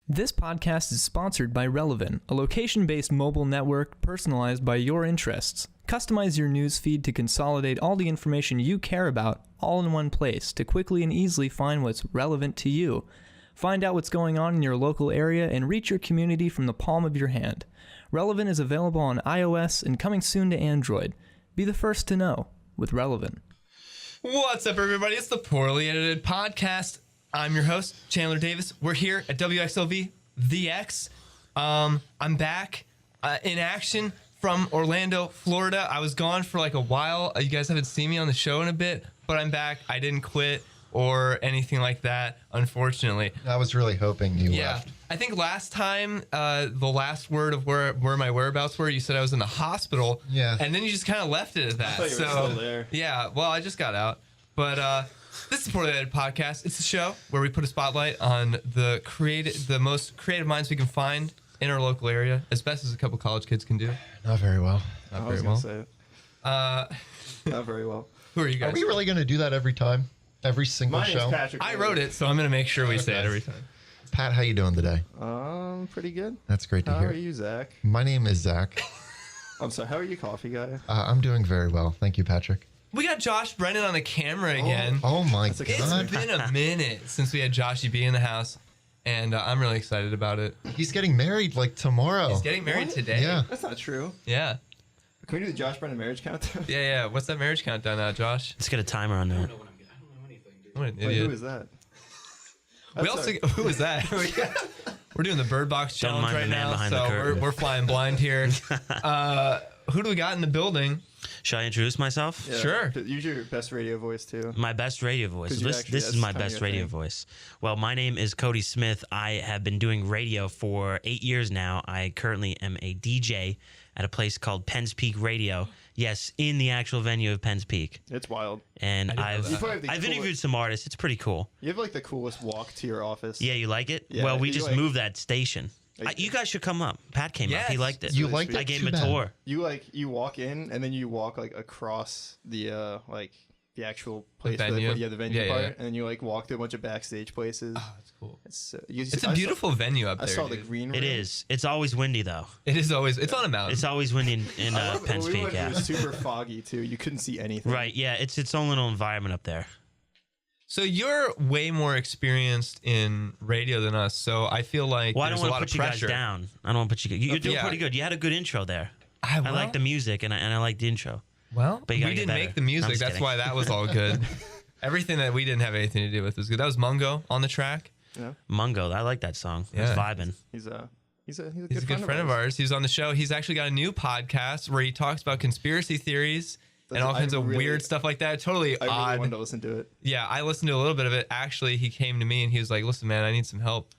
This podcast is sponsored by Relevant, a location-based mobile network personalized by your interests. Customize your news feed to consolidate all the information you care about all in one place to quickly and easily find what's relevant to you. Find out what's going on in your local area and reach your community from the palm of your hand. Relevant is available on iOS and coming soon to Android. Be the first to know with Relevant. What's up, everybody? It's the Poorly Edited Podcast. I'm your host, Chandler Davis. We're here at WXLV, The X. I'm back in action from Orlando, Florida. I was gone for like a while. You guys haven't seen me on the show in a bit, but I'm back. I didn't quit or anything like that, unfortunately. I was really hoping you left. I think last time, the last word of where my whereabouts were, you said I was in the hospital. Yeah. And then you just kind of left it at that. I thought you were still there. Yeah, well, I just got out. But this is the Poorly Edited Podcast. It's a show where we put a spotlight on the most creative minds we can find in our local area, as best as a couple college kids can do. Not very well. Not I very was well. gonna say it. Not very well. Who are you guys? Are we really going to do that every time? Every single My show? name's Patrick. I wrote it, so I'm going to make sure we say it every time. Pat, how you doing today? Pretty good. That's great to How hear. are you, Zach? My name is Zach. I'm sorry. How are you, coffee guy? I'm doing very well. Thank you, Patrick. We got Josh Brennan on the camera again. Oh my That's okay. God. It's been a minute since we had Joshy B in the house, and I'm really excited about it. He's getting married like tomorrow. He's getting married What? today. Yeah. That's not true. Yeah. Can we do the Josh Brennan marriage countdown? Yeah. What's that marriage countdown now, Josh? Let's get a timer on that. What an Wait, idiot. who is that? We also who is that? We're doing the Bird Box Don't challenge mind right the man now, behind the so curtain. we're flying blind here. Who do we got in the building? Should I introduce myself? Yeah. Sure. Use your best radio voice too. My best radio voice. 'Cause you This actually- is that's my kinda best your radio thing. voice. Well, my name is Cody Smith. I have been doing radio for 8 years now. I currently am a DJ at a place called Penn's Peak Radio. Yes, in the actual venue of Penn's Peak. It's wild. And know I've that. You probably have the I've coolest- interviewed some artists. It's pretty cool. You have like the coolest walk to your office. Yeah, you like it? Yeah, well, we you just like- moved that station. You guys should come up. Pat came up. He Yes. liked it. You really liked sweet. it? I gave Too him a bad. tour. You walk in and then you walk like across the the actual place where venue? they put the venue Yeah, part, yeah. and then you like walk through a bunch of backstage places. Oh, that's cool. It's It's a beautiful venue up I there. saw the dude. green room. It is. It's always windy though. It is always. It's on a mountain. It's always windy in I love it. Penn's When we Peak. went, Yeah. it was super foggy too. You couldn't see anything. Right, yeah, it's its own little environment up there. So you're way more experienced in radio than us. So I feel like Well, I there's don't a want lot to of put you pressure. guys down. I don't want to put you. You're doing Yeah. pretty good. You had a good intro there. I I like the music and I like the intro. Well, But we you gotta get didn't better. make the No, I'm music. just That's kidding. why that was all good. Everything that we didn't have anything to do with was good. That was Mungo on the track. Yeah. Mungo, I like that song. Yeah. It's vibing. He's a He's a good friend of ours. He was on the show. He's actually got a new podcast where he talks about conspiracy theories and all kinds of weird stuff like that. Totally I really odd. wanted to listen to it. Yeah, I listened to a little bit of it. Actually, he came to me and he was like, "Listen, man, I need some help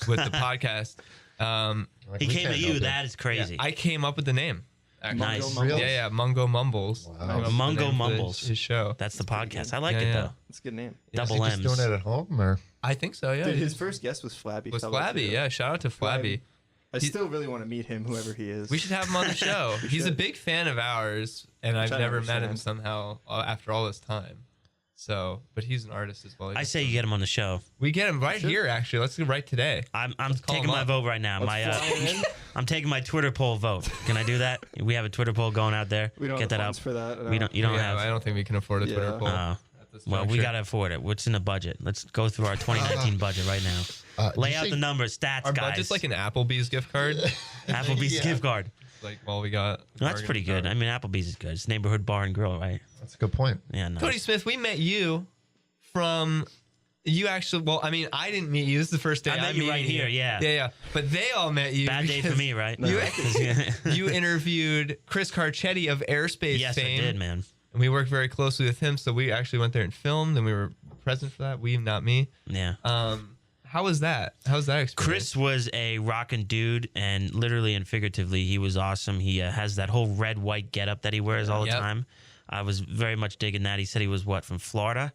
with the podcast." Like, He we came can't at you. help it. That is crazy. I came up with the name. Actually. Nice. Mungo Mumbles. Yeah, Mungo Mumbles. Wow. That was the Mungo name for Mumbles. His show. That's the podcast. I like Yeah, it yeah. though. It's a good name. Yeah. Double Is he just M's. doing it at home or? I think so. Yeah. Dude, his first guest was Flabby. was Tell that Flabby. too. Yeah. Shout out to Flabby. I still really want to meet him, whoever he is. We should have him on the show. He's a should. big fan of ours, and I've I never met him understand. somehow after all this time. So, but he's an artist as well. I say you get him on the show. We get him right Should. here. Actually, let's go right today. I'm call taking him my up. vote right now. Let's fly in. I'm taking my Twitter poll vote. Can I do that? We have a Twitter poll going out there. We don't Get have that funds out. for that. We don't. You don't Yeah, have. I don't think we can afford a Twitter Yeah. poll. Oh. at this Well, we juncture. gotta afford it. What's in the budget? Let's go through our 2019 budget right now. Did Lay you out say- the numbers, stats, Our guys. budget's like an Applebee's gift card. Applebee's Yeah. gift card. Like, well, we got. That's pretty good. I mean, Applebee's is good. It's neighborhood bar and grill, right? That's a good point. Yeah, no. Cody Smith, we met you from. You actually, well, I mean, I didn't meet you. This is the first day I met you meeting right here, yeah. Yeah. But they all met you. Bad day for because me, right? You interviewed Chris Carcetti of Airspace Yes, fame. I did, man. And we worked very closely with him, so we actually went there and filmed, and we were present for that. We, not me. Yeah. How was that? How was that experience? Chris was a rockin' dude, and literally and figuratively, he was awesome. He has that whole red-white getup that he wears all the Yep. time. I was very much digging that. He said he was, from Florida?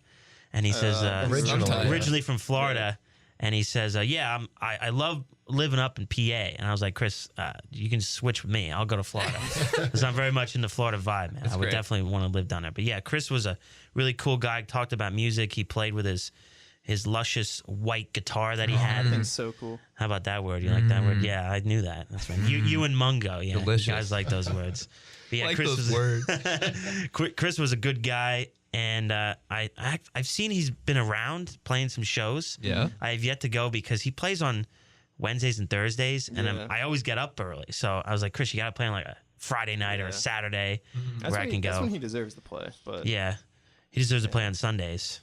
And he says, originally from Florida. And he says, I love living up in PA. And I was like, Chris, you can switch with me. I'll go to Florida. Because I'm very much in the Florida vibe, man. I would great. definitely want to live down there. But yeah, Chris was a really cool guy. Talked about music. He played with his luscious white guitar that he had. It's so cool. How about that word? You like that word? Yeah, I knew that. That's right. You and Mungo. Yeah, Delicious. you guys like those words. But yeah, like Chris those was words. Chris was a good guy, and I've seen he's been around playing some shows. Yeah. I have yet to go because he plays on Wednesdays and Thursdays, and Yeah. I always get up early. So I was like, Chris, you got to play on like a Friday night or a Saturday where I can go. That's when he deserves to play. But Yeah, he deserves to play on Sundays.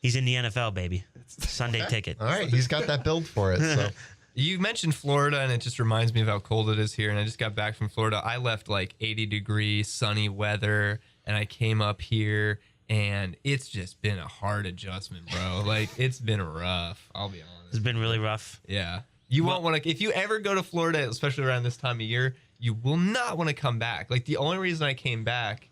He's in the NFL, baby. Sunday ticket. All right, he's got that build for it. So You mentioned Florida, and it just reminds me of how cold it is here. And I just got back from Florida. I left like 80-degree sunny weather, and I came up here, and it's just been a hard adjustment, bro. Like, it's been rough. I'll be honest. It's been really rough. Yeah. You won't want to, if you ever go to Florida, especially around this time of year, you will not want to come back. Like, the only reason I came back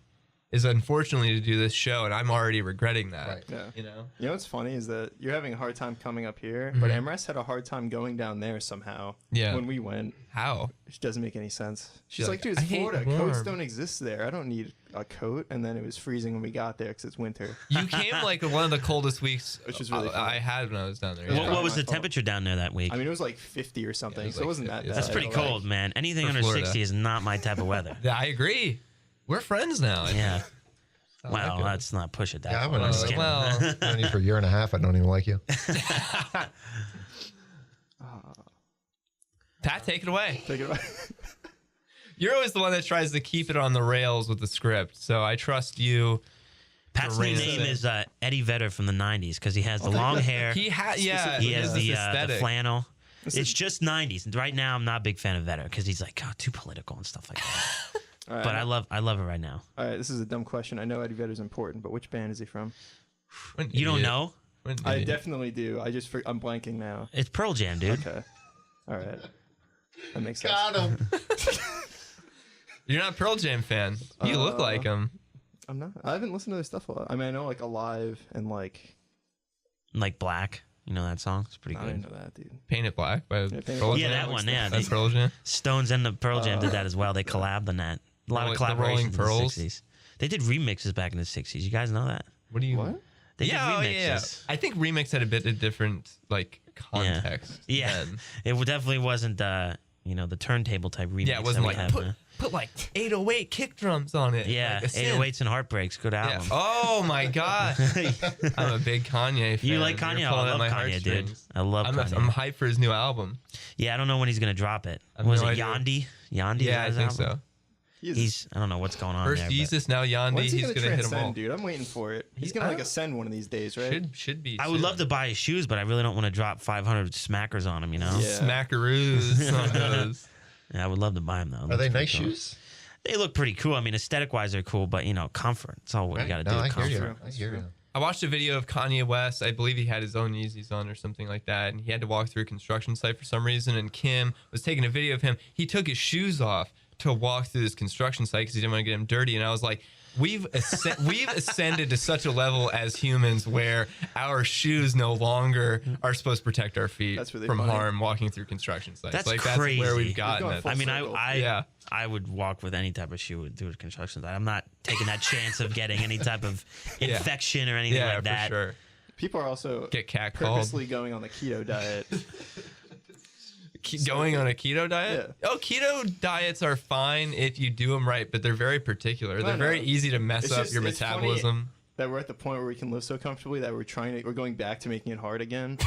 is unfortunately to do this show, and I'm already regretting that. Right. yeah. You know? You know what's funny is that you're having a hard time coming up here, but MRS had a hard time going down there somehow. Yeah. When we went, How? which doesn't make any sense. She's You're like, like, dude, "I it's hate Florida. warm." Coats don't exist there. I don't need a coat. And then it was freezing when we got there because it's winter. You came like one of the coldest weeks Which is really I funny. had when I was down there. Yeah. What was my the fault. temperature down there that week? I mean, it was like 50 or something, was so like it wasn't that 50. bad. That's pretty but, cold, man. Anything For under Florida. 60 is not my type of weather. Yeah, I agree. We're friends now. Yeah. I Well, like it. let's not push it that Yeah, I far. wouldn't I'm just say- kidding. Well, known you for a year and a half. I don't even like you. Pat, take it away. Take it away. You're always the one that tries to keep it on the rails with the script, so I trust you. Pat's new Rain name it. is Eddie Vedder from the 90s because he has the long hair. He has, yeah, He has this the aesthetic. flannel. This It's is- just 90s. And right now, I'm not a big fan of Vedder because he's like, oh, too political and stuff like that. All right, But I love it right now. all right, this is a dumb question. I know Eddie Vedder's important, but which band is he from? What an You don't idiot. know? What an I idiot. definitely do. I'm blanking now. It's Pearl Jam, dude. Okay. All right. That makes sense. Got him. You're not a Pearl Jam fan. You look like him. I'm not. I haven't listened to their stuff a lot. I mean, I know like Alive and like. Like Black. You know that song? It's pretty I didn't good. know that, dude. Paint It Black by Paint It Pearl Black. Yeah, Jam. that one, yeah. That's They- Pearl Jam. Stones and the Pearl Jam did that as well. They collabed on that. A lot of The Rolling collaborations in Pearls? the 60s. They did remixes back in the 60s. You guys know that? What do you? What? They Yeah, did remixes. yeah. I think remix had a bit of different like context. Yeah. then. It definitely wasn't, the turntable type remix. Yeah, it wasn't that we like have now. put like 808 kick drums on it. Yeah, like a synth. 808s and Heartbreaks. Good Yeah. album. Oh my god. I'm a big Kanye fan. You like You're Kanye? I pulling at love my Kanye, dude. heartstrings. I love Kanye. I'm hyped for his new album. Yeah, I don't know when he's going to drop it. I have Was no it idea. Yandi? Yandi? Yeah, I is that think his album? so. He's, I don't know what's going on First there. but Jesus, now Yandi. When's he He's gonna gonna hit them transcend, all. dude? I'm waiting for it. He's He- gonna like I- ascend one of these days, right? Should be. I would love to buy his shoes, but I really don't want to drop 500 smackers on him, you know? Yeah. Smackaroos. Some of those. Yeah, I would love to buy them, though. Are they Looks pretty nice cool. shoes? They look pretty cool. I mean, aesthetic-wise, they're cool, but, comfort. It's all what you got to do. No, I hear Comfort. you. I hear you. I watched a video of Kanye West. I believe he had his own Yeezys on or something like that, and he had to walk through a construction site for some reason. And Kim was taking a video of him. He took his shoes off to walk through this construction site because he didn't want to get him dirty. And I was like, we've ascended to such a level as humans where our shoes no longer are supposed to protect our feet That's really from funny. harm walking through construction sites. That's like crazy. that's where we've He's gotten going it. full I mean, circle. Yeah. I would walk with any type of shoe through a construction site. I'm not taking that chance of getting any type of infection or anything Yeah, like that. for sure. People are also Get catcalled. purposely going on the keto diet. Going on a keto diet? Yeah. Oh, keto diets are fine if you do them right, but they're very particular. They're no. very easy to mess It's up just- your it's funny. metabolism. That we're at the point where we can live so comfortably that we're going back to making it hard again.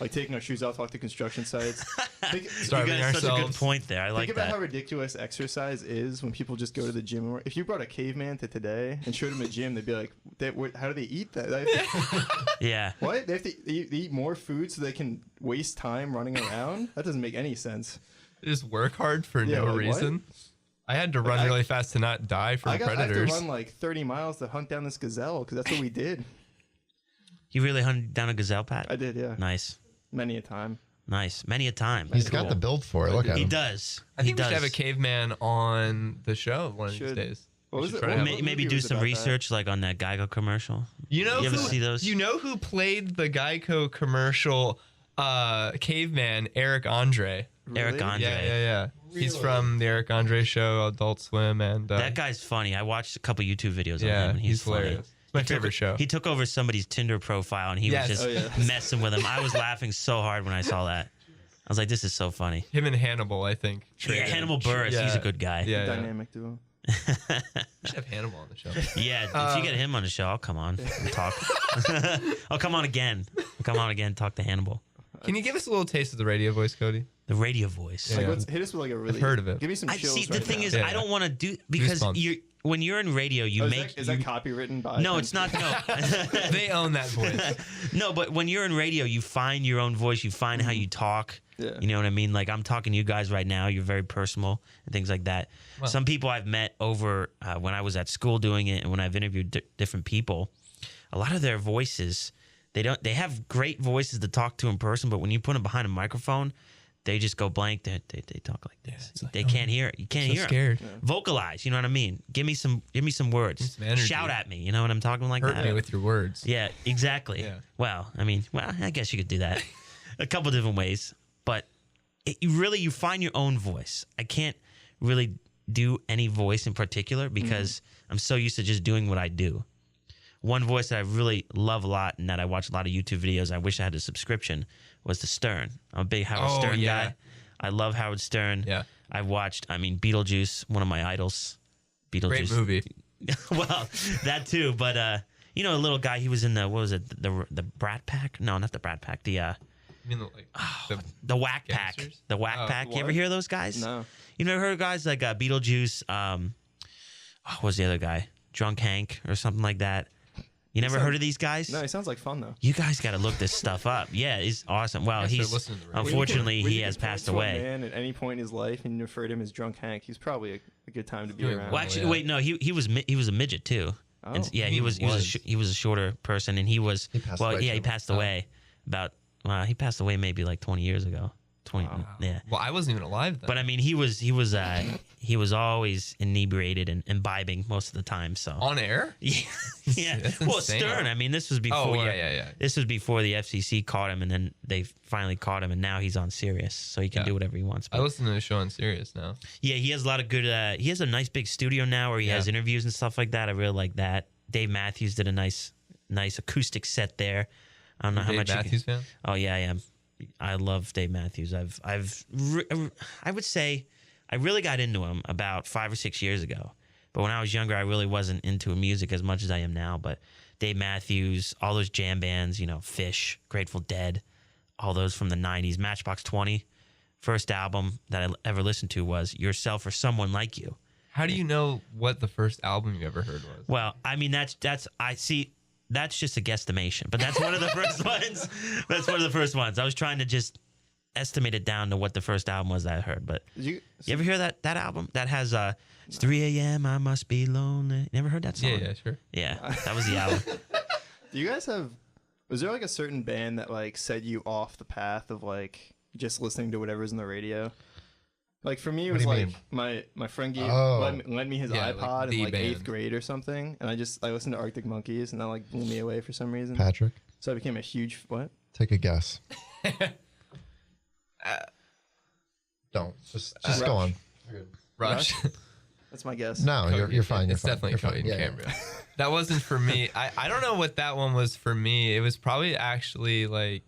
Like taking our shoes off the construction sites. Think Starving You got such a good ourselves. point there. I like about that. how ridiculous exercise is when people just go to the gym. Or if you brought a caveman to today and showed him a gym, they'd be like, "How do they eat that? They have to- Yeah. what? They have to eat more food so they can waste time running around? That doesn't make any sense." Just work hard for Yeah, no like, what? reason. I had to run I- really fast to not die from I have predators. to run like 30 miles to hunt down this gazelle because that's what we did. You really hunted down a gazelle, Pat? I did, yeah, Nice. many a time. Nice. Many a time. He's Cool. got the build for it. Look at He him. does. I think he we does. should have a caveman on the show one of these Should. days. What We was should it? try to What have- movie Maybe do was some about that? research like on that Geico commercial. You know You ever who, see those? You know who played the Geico commercial caveman? Eric Andre. Eric Really? Andre. Yeah. He's from the Eric Andre show, Adult Swim, and That guy's funny. I watched a couple YouTube videos of yeah, him, and he's funny. hilarious. My favorite show. He took over somebody's Tinder profile and he was just messing with him. I was laughing so hard when I saw that. I was like, this is so funny. Him and Hannibal, I think. Yeah, Hannibal Buress. He's a good guy. Yeah, Dynamic duo. We should have Hannibal on the show. Yeah, if you get him on the show, I'll come on and talk. I'll come on again. Talk to Hannibal. Can you give us a little taste of the radio voice, Cody? The radio voice. Yeah. Like, hit us with like a really. I've heard of it. Give me some chills. See, the right thing now. is, I don't want to do because when you're in radio, Is that copywritten by? No, it's not. No, They own that voice. no. But when you're in radio, you find your own voice. You find how you talk. Yeah. You know what I mean? Like I'm talking to you guys right now. You're very personal and things like that. Well, some people I've met over when I was at school doing it, and when I've interviewed different people, a lot of their voices, they have great voices to talk to in person, but when you put them behind a microphone, they just go blank. They talk like this. Like, they can't hear it. You can't hear scared. them. Vocalize. You know what I mean? Give me some words. Some energy. Shout at me. You know what I'm talking like Hurt that? me with your words. Yeah, exactly. Yeah. Well, I guess you could do that a couple different ways, but you find your own voice. I can't really do any voice in particular because I'm so used to just doing what I do. One voice that I really love a lot and that I watch a lot of YouTube videos, I wish I had a subscription, was the Stern. I'm a big Howard Stern guy. I love Howard Stern. Yeah. I've watched, Beetlejuice, one of my idols. Beetlejuice. Great movie. Well, that too, but a little guy, he was in the, what was it, the Brat Pack? No, not the Brat Pack, the You mean the Whack Pack. Gangsters? The Whack Pack. You ever what? hear of those guys? No. You never heard of guys like Beetlejuice, what was the other guy? Drunk Hank or something like that. You never heard of these guys? No, it sounds like fun though. You guys got to look this stuff up. Yeah, he's awesome. Well, I should he's listen to the radio. unfortunately When he you has can point passed to a away. man at any point in his life and you refer to him as Drunk Hank, he's probably a good time to be Doing around. Well, actually, yeah. wait, no, he was a midget too. Oh. And, yeah, he was a shorter person, and he passed away he too. passed away he passed away maybe like 20 years ago. 20, yeah. Well, I wasn't even alive then. But he was always inebriated and imbibing most of the time. So on air? yeah. That's Well, insane. Stern. This was before. Oh yeah. This was before the FCC caught him, and then they finally caught him, and now he's on Sirius, so he can do whatever he wants. I But, listen to the show on Sirius now. yeah, he has a lot of good. He has a nice big studio now where he has interviews and stuff like that. I really like that. Dave Matthews did a nice acoustic set there. I don't know how Dave much. Matthews fan? Oh yeah, I am. I love Dave Matthews. I would say I really got into him about 5 or 6 years ago. But when I was younger, I really wasn't into music as much as I am now. But Dave Matthews, all those jam bands, Fish, Grateful Dead, all those from the 90s. Matchbox 20, first album that I ever listened to was Yourself or Someone Like You. How do you know what the first album you ever heard was? Well, that's just a guesstimation, but that's one of the first ones. That's one of the first ones. I was trying to just estimate it down to what the first album was that I heard. But you ever hear that album that has it's 3 a.m. I must be lonely? You never heard that song? Yeah, sure. Yeah, that was the album. Do you guys was there like a certain band that like set you off the path of like just listening to whatever's in the radio? Like for me, it was do you like mean? my friend lent me his Yeah, like iPod the in like band. 8th grade or something, and I listened to Arctic Monkeys, and that like blew me away for some reason. Patrick, So I became a huge what? take a guess. Don't. Just go on. Rush. That's my guess. No, you're fine. It's You're fine. definitely You're fine. Cody and Yeah, Cambria. That wasn't for me. I don't know what that one was for me. It was probably actually like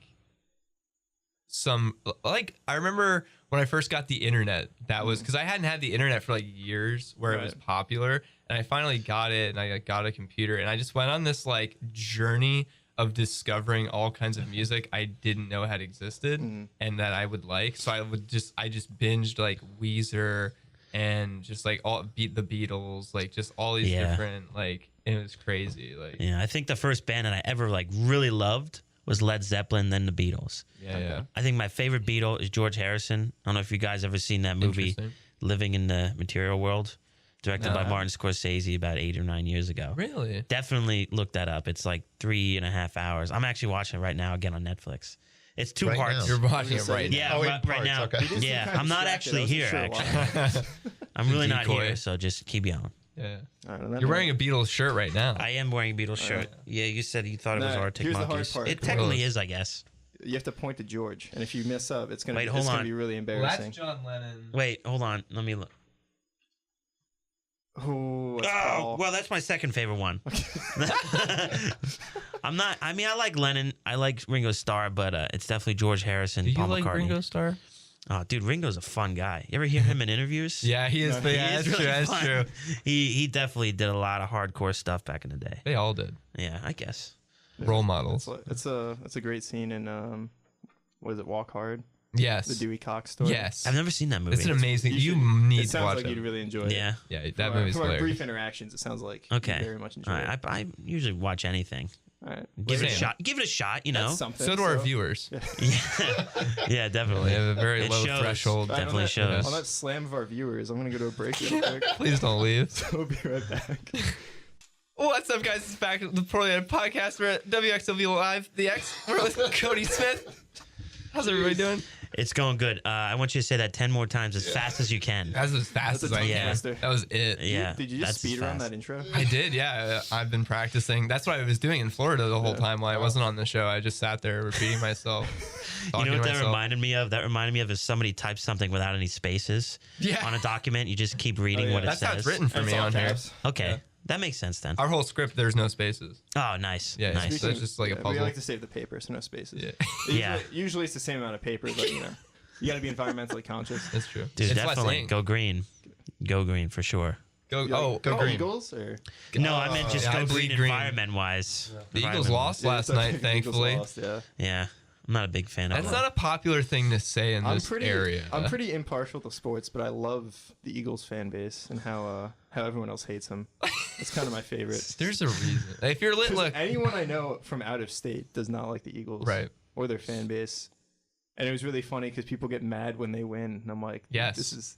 I remember when I first got the internet, that was because I hadn't had the internet for like years where it was popular, and I finally got it, and I got a computer, and I just went on this like journey of discovering all kinds of music I didn't know had existed and that I would like. So I just binged like Weezer and just like the Beatles, like just all these different like, and it was crazy. Like Yeah, I think the first band that I ever like really loved was Led Zeppelin, then the Beatles. yeah. I think my favorite Beatle is George Harrison. I don't know if you guys ever seen that movie, Interesting. Living in the Material World, directed by Martin Scorsese about 8 or 9 years ago. Really? Definitely look that up. It's like 3.5 hours. I'm actually watching it right now again on Netflix. It's 2 Right parts. now? You're watching it right now. Yeah, Oh, in right parts, now. okay. You Yeah, seem kinda I'm not distracted. I actually wasn't here. sure Actually, I'm really not Decoy. here. So just keep going. Yeah. All right, on that You're note- wearing a Beatles shirt right now. I am wearing a Beatles shirt. Yeah, you said you thought it was No, Arctic here's the hard Monkeys. part. It technically is, I guess. You have to point to George, and if you mess up, it's gonna Wait, hold on. be really Well, embarrassing. that's John Lennon. Wait, hold on. Let me look. Oh, that's Oh, Paul. well, that's my second favorite one. I like Lennon. I like Ringo Starr, but it's definitely George Harrison, Do you Paul like McCartney. Ringo Starr? Oh, dude, Ringo's a fun guy. You ever hear him in interviews? Yeah, he is. No, he Yeah, is that's really true. That's fun. true. He definitely did a lot of hardcore stuff back in the day. They all did. Yeah, I guess. Role models. It's a great scene in what is it? Walk Hard. Yes. The Dewey Cox story. Yes. I've never seen that movie. It's an amazing. You should- need It to sounds watch like it. you'd really enjoy it. Yeah. Yeah, From that our- movie's from our hilarious. brief interactions, it sounds like Okay. you very much enjoy All it. right. I usually watch anything. All right. Give it a Same. shot. Give it a shot. You know. That's something. So do our viewers. Yeah. Yeah, definitely. They have a very It low shows. threshold. Right, Definitely on shows. On that slam of our viewers, I'm gonna go to a break real quick. Please don't leave. So we'll be right back. What's up, guys? It's back at the Poorly Edited Podcast. We're at WXLV Live, the X. We're with Cody Smith. How's everybody doing? It's going good. I want you to say that 10 more times as fast as you can. That's as fast That's as a I tongue can. twister. That was it. Yeah. Did you just that's speed around fast. that intro? I did, yeah. I've been practicing. That's what I was doing in Florida the whole time while I wasn't on the show. I just sat there repeating myself. You talking know what to that myself. reminded me of? That reminded me of if somebody types something without any spaces Yeah. on a document. You just keep reading Oh, yeah. what it That's how says. it's written for And me it's all on here. caps. Okay, Yeah. that makes sense then. Our whole script, there's no spaces. Oh, nice. Yeah, nice. speaking- it's just like a We puzzle. like to save the paper, so no spaces. Yeah. Yeah. Usually it's the same amount of paper, but you know, you got to be environmentally conscious. That's true. Dude, It's less definitely ink. go green. Go green for sure. Go, You like, go green. Eagles or No, I meant just Yeah, I go bleed green green. environment wise. The Eagles lost last Yeah, night, Eagles thankfully. lost, yeah. Yeah, I'm not a big fan of That's them. not a popular thing to say in this area. I'm pretty impartial to sports, but I love the Eagles fan base and how everyone else hates them. It's kind of my favorite. There's a reason. If you're lit, 'Cause look. anyone I know from out of state does not like the Eagles, Right. Or their fan base. And it was really funny because people get mad when they win, and I'm like, Yes. this is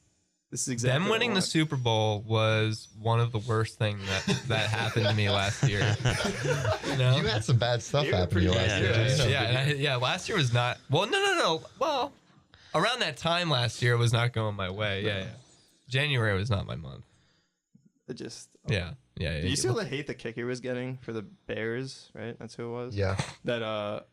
exactly Them what I winning the want. Super Bowl was one of the worst things that happened to me last year. You know? You had some bad stuff You were happen to you pretty last bad, year. yeah. You know, Yeah, last year was not. Well, no. Well, around that time last year was not going my way. Yeah. January was not my month. It just. Yeah. Did you see all the hate the kicker was getting for the Bears? Right, that's who it was. Yeah. That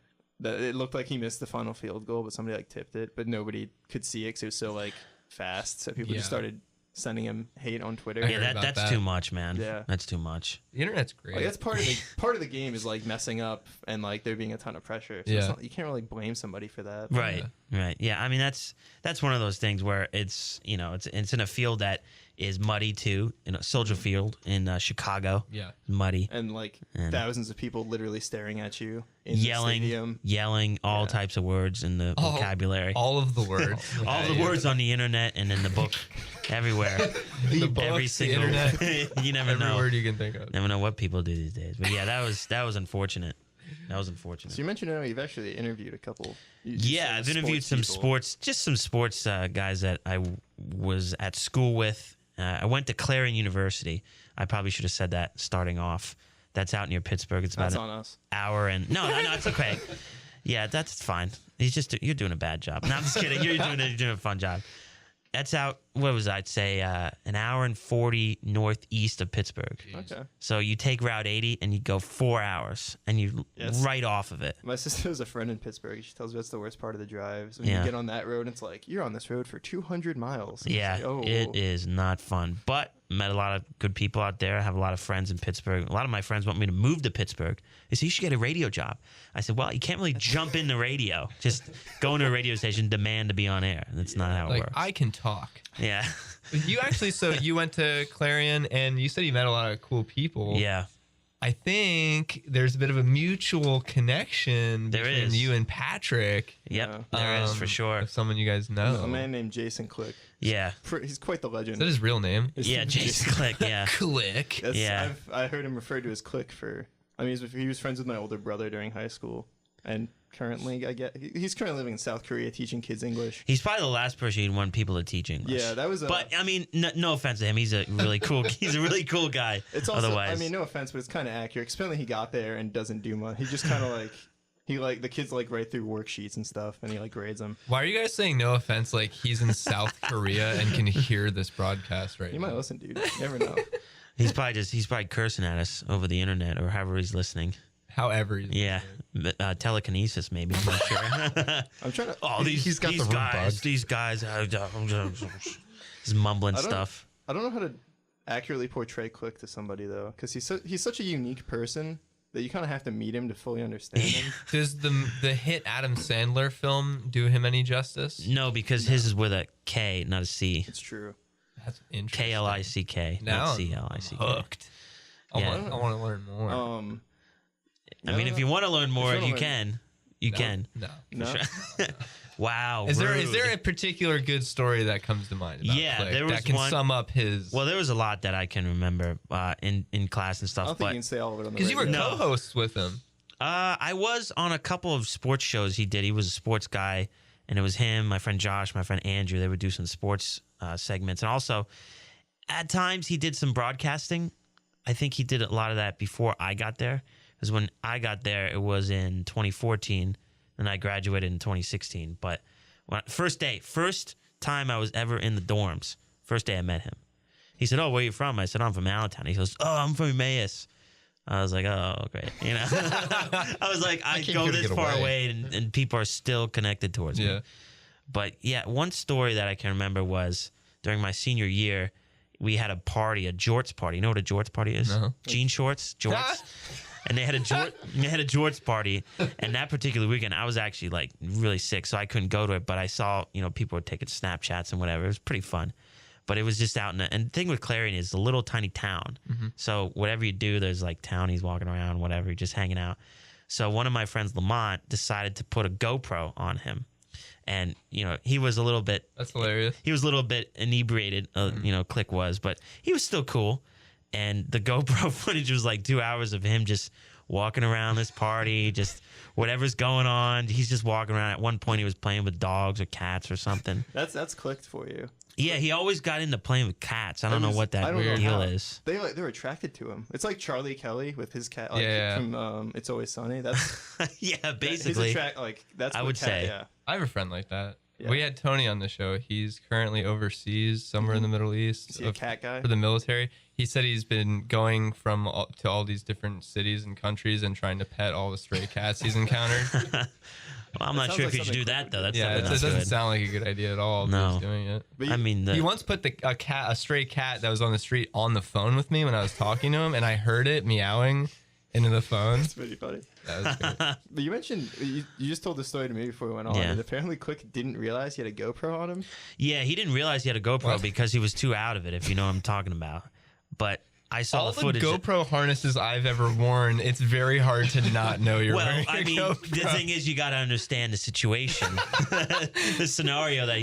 it looked like he missed the final field goal, but somebody like tipped it, but nobody could see it because it was so like fast. So people Yeah. just started sending him hate on Twitter. I Yeah, heard about that's that. too much, man. Yeah. That's too much. The internet's great. Like that's part of the game is like messing up and like there being a ton of pressure. So Yeah. you can't really blame somebody for that. Right. Right. Yeah. I mean, that's one of those things where it's it's in a field that is muddy too. Soldier Field in Chicago. Yeah. Muddy. And like And- thousands of people literally staring at you in the Yelling, stadium. yelling all Yeah. types of words in the vocabulary. All of the words. All the words on the internet and in the book, everywhere. The Every books, the single. internet. You never Every know. word you can think of. Never know what people do these days. But yeah, that was unfortunate. That was unfortunate. So you mentioned you've actually interviewed a couple. Yeah, I've interviewed some sports guys that I was at school with. I went to Clarion University. I probably should have said that starting off. That's out near Pittsburgh. It's about That's an on us. hour and no, it's okay. Yeah, that's fine. You're doing a bad job. No, I'm just kidding. You're doing a fun job. That's out. What was I'd say an hour and 40 northeast of Pittsburgh. Okay. So you take Route 80 and you go 4 hours and you Yes. right off of it. My sister has a friend in Pittsburgh. She tells me that's the worst part of the drive. So when Yeah. you get on that road, it's like you're on this road for 200 miles. And it's Yeah, like, oh. it is not fun. But met a lot of good people out there. I have a lot of friends in Pittsburgh. A lot of my friends want me to move to Pittsburgh. They say, you should get a radio job. I said, well, you can't really jump in the radio. Just go into a radio station, demand to be on air. That's not how it Like works. I can talk. Yeah. You actually, so you went to Clarion and you said you met a lot of cool people. Yeah. I think there's a bit of a mutual connection There between is. you and Patrick. Yep. There is for sure. If someone you guys know. A man named Jason Click. Yeah. He's quite the legend. Is that his real name? Yeah, Jason Click. Yeah. Click. Yeah. I heard him referred to as Click he was friends with my older brother during high school, and currently he's currently living in South Korea teaching kids English. He's probably the last person you'd want people to teach English. Yeah, that was. But I mean, no offense to him. He's a really cool. He's a really cool guy. It's also. Otherwise, I mean, no offense, but it's kind of accurate. Apparently, he got there and doesn't do much. He just kind of the kids write through worksheets and stuff, and he grades them. Why are you guys saying no offense like he's in South Korea and can hear this broadcast right You now? might listen, dude. You never know. he's probably cursing at us over the internet or however he's listening. However he's Yeah, telekinesis maybe. I'm not sure. I'm trying to. Oh, He's got the room bugged. these guys, he's mumbling I don't- stuff. I don't know accurately portray Click to somebody though, because he's such a unique person that you kind of have to meet him to fully understand him. Does the hit Adam Sandler film do him any justice? No, because his is with a K, not a C. It's true. That's interesting. Klick, Now not I'm CLICK. hooked. I Yeah. want to learn more. I mean, if you want to learn more, If you you wanna can. You can. No. Wow. Is there rude. a particular good story that comes to mind about Yeah, Click there was that can one- sum up his? Well, there was a lot that I can remember in class and I stuff. don't think But you can say all of it on the because you were radio. No. co-hosts with him. I was on a couple of sports shows he did. He was a sports guy, and it was him, my friend Josh, my friend Andrew. They would do some sports segments. And also, at times, he did some broadcasting. I think he did a lot of that before I got there. Because when I got there, it was in 2014, and I graduated in 2016. But first time I was ever in the dorms, first day I met him. He said, "Oh, where are you from?" I said, "I'm from Allentown." He goes, "Oh, I'm from Emmaus." I was like, "Oh, great." You know, I was like, I came go here to this get far away. away, and people are still connected towards me. But yeah, one story that I can remember was during my senior year, we had a party, a jorts party. You know what a jorts party is? No. Jean shorts, jorts. And they had a jorts party, and that particular weekend I was actually like really sick, so I couldn't go to it. But I saw, people were taking Snapchats and whatever. It was pretty fun, but it was just out in and the thing with Clarion is it's a little tiny town, so whatever you do, there's like townies walking around, whatever, just hanging out. So one of my friends, Lamont, decided to put a GoPro on him, and he was a little bit. That's hilarious. He was a little bit inebriated, Click was, but he was still cool. And the GoPro footage was like 2 hours of him just walking around this party, just whatever's going on. He's just walking around. At one point, he was playing with dogs or cats or something. That's Clicked for you. Yeah, he always got into playing with cats. I don't know what I that don't know deal how. is. They're attracted to him. It's like Charlie Kelly with his cat, Yeah. from It's Always Sunny. That's Yeah, his basically. that's I what would cat, say. Yeah. I have a friend like that. Yeah. We had Tony on the show. He's currently overseas, somewhere in the Middle East, Is he a cat guy? for the military. He said he's been going to all these different cities and countries and trying to pet all the stray cats he's encountered. Well, I'm not sounds sure like if you should do something that, though. That's Yeah, it not doesn't good. sound like a good idea at all. No. He's doing it. But I mean, He once put a stray cat that was on the street on the phone with me when I was talking to him, and I heard it meowing into the phone. it's pretty funny. That was great. But you mentioned you just told the story to me before we went on. Yeah. And apparently, Click didn't realize he had a GoPro on him. yeah, he didn't realize he had a GoPro What? because he was too out of it, if you know what I'm talking about. But I saw All the the footage. GoPro harnesses I've ever worn, it's very hard to not know you're Well, wearing I a mean, GoPro. the thing is, you got to understand the situation, the scenario that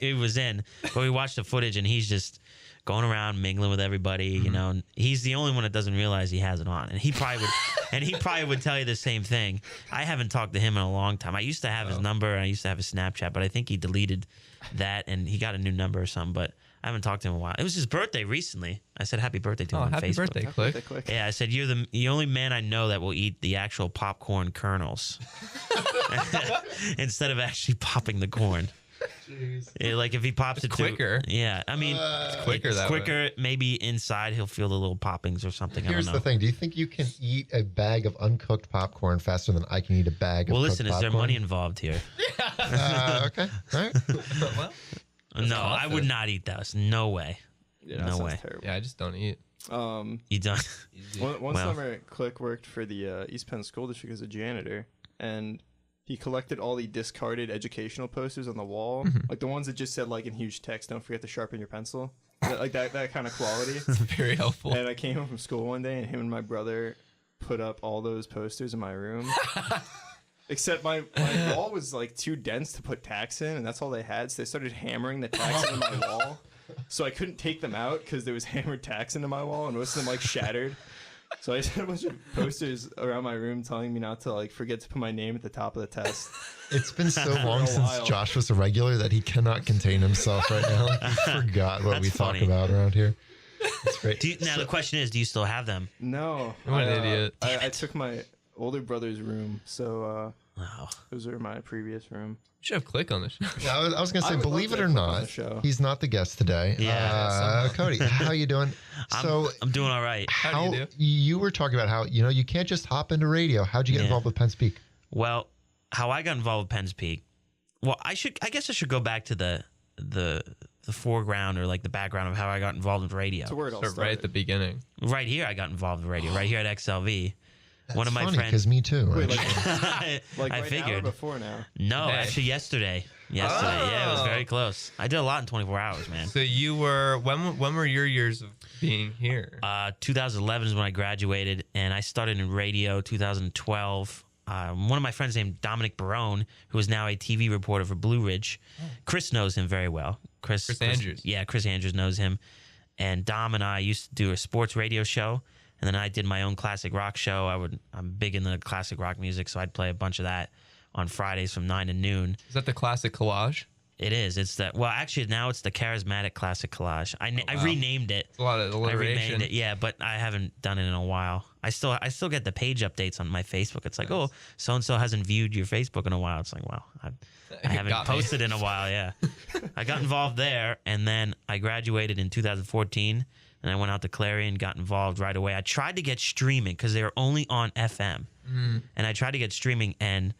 he was in. But we watched the footage, and he's just going around mingling with everybody, and he's the only one that doesn't realize he has it on. And he probably would tell you the same thing. I haven't talked to him in a long time. I used to have his number, and I used to have his Snapchat, but I think he deleted that, and he got a new number or something. But I haven't talked to him in a while. It was his birthday recently. I said happy birthday to him on happy Facebook. birthday, Click. Click. Yeah, I said you're the only man I know that will eat the actual popcorn kernels instead of actually popping the corn. Yeah, like if he pops It's it quicker. Yeah, I mean, quicker it's that way. quicker. Maybe inside he'll feel the little poppings or something. Here's I the don't know. thing. Do you think you can eat a bag of uncooked popcorn faster than I can eat a bag Well, of listen, cooked is there popcorn? money involved here? Okay. All right. Well, No, I would not eat those. No way. Yeah, that No sounds way. terrible. yeah, I just don't eat. You done? One Well. summer, Click worked for the East Penn School District as a janitor, and he collected all the discarded educational posters on the wall, like the ones that just said, like in huge text, "Don't forget to sharpen your pencil," like that kind of quality. Very helpful. And I came home from school one day, and him and my brother put up all those posters in my room. Except my wall was like too dense to put tacks in, and that's all they had. So they started hammering the tacks into my wall. So I couldn't take them out because there was hammered tacks into my wall, and most of them like shattered. So I just had a bunch of posters around my room telling me not to like forget to put my name at the top of the test. It's been so long a since while. Josh was a regular that he cannot contain himself right now. He forgot what we That's talk funny. about around here. It's great. Now the question is, do you still have them? No, What an idiot. I took my older brother's room, so Oh. those are my previous room. We should have Click on the show. Yeah, I was going to I say, would believe love it to or have Click on not, the show. he's not the guest today. Yeah, Cody, how you doing? So I'm doing all right. How do you do? you were talking about how you can't just hop into radio. How'd you get Yeah. involved with Penn's Peak? Well, how I got involved with Penn's Peak. Well, I guess I should go back to the the foreground or like the background of how I got involved with radio. So where it all Start right started. at the beginning. Right here, I got involved with radio. Right here at XLV. That's One of my funny, friends. because me too. Wait, actually. like I right figured. now or before now? No, Hey. actually yesterday. Yeah, it was Oh. very close. I did a lot in 24 hours, man. So you were when were your years of being here? 2011 is when I graduated, and I started in radio 2012. One of my friends named Dominic Barone, who is now a TV reporter for Blue Ridge. Chris knows him very well. Chris Andrews. Yeah, Chris Andrews knows him. And Dom and I used to do a sports radio show, and then I did my own classic rock show. I'm big in the classic rock music, so I'd play a bunch of that on Fridays from 9 to noon. Is that the classic collage? It is. It's the actually now it's the charismatic classic collage. I renamed it. It's a lot of I alliteration. renamed it, yeah, but I haven't done it in a while. I still get the page updates on my Facebook. It's like, oh, so and so hasn't viewed your Facebook in a while. It's like, wow, I haven't Got me. posted in a while. Yeah, I got involved there, and then I graduated in 2014, and I went out to Clarion, got involved right away. I tried to get streaming because they were only on FM, and I tried to get streaming, and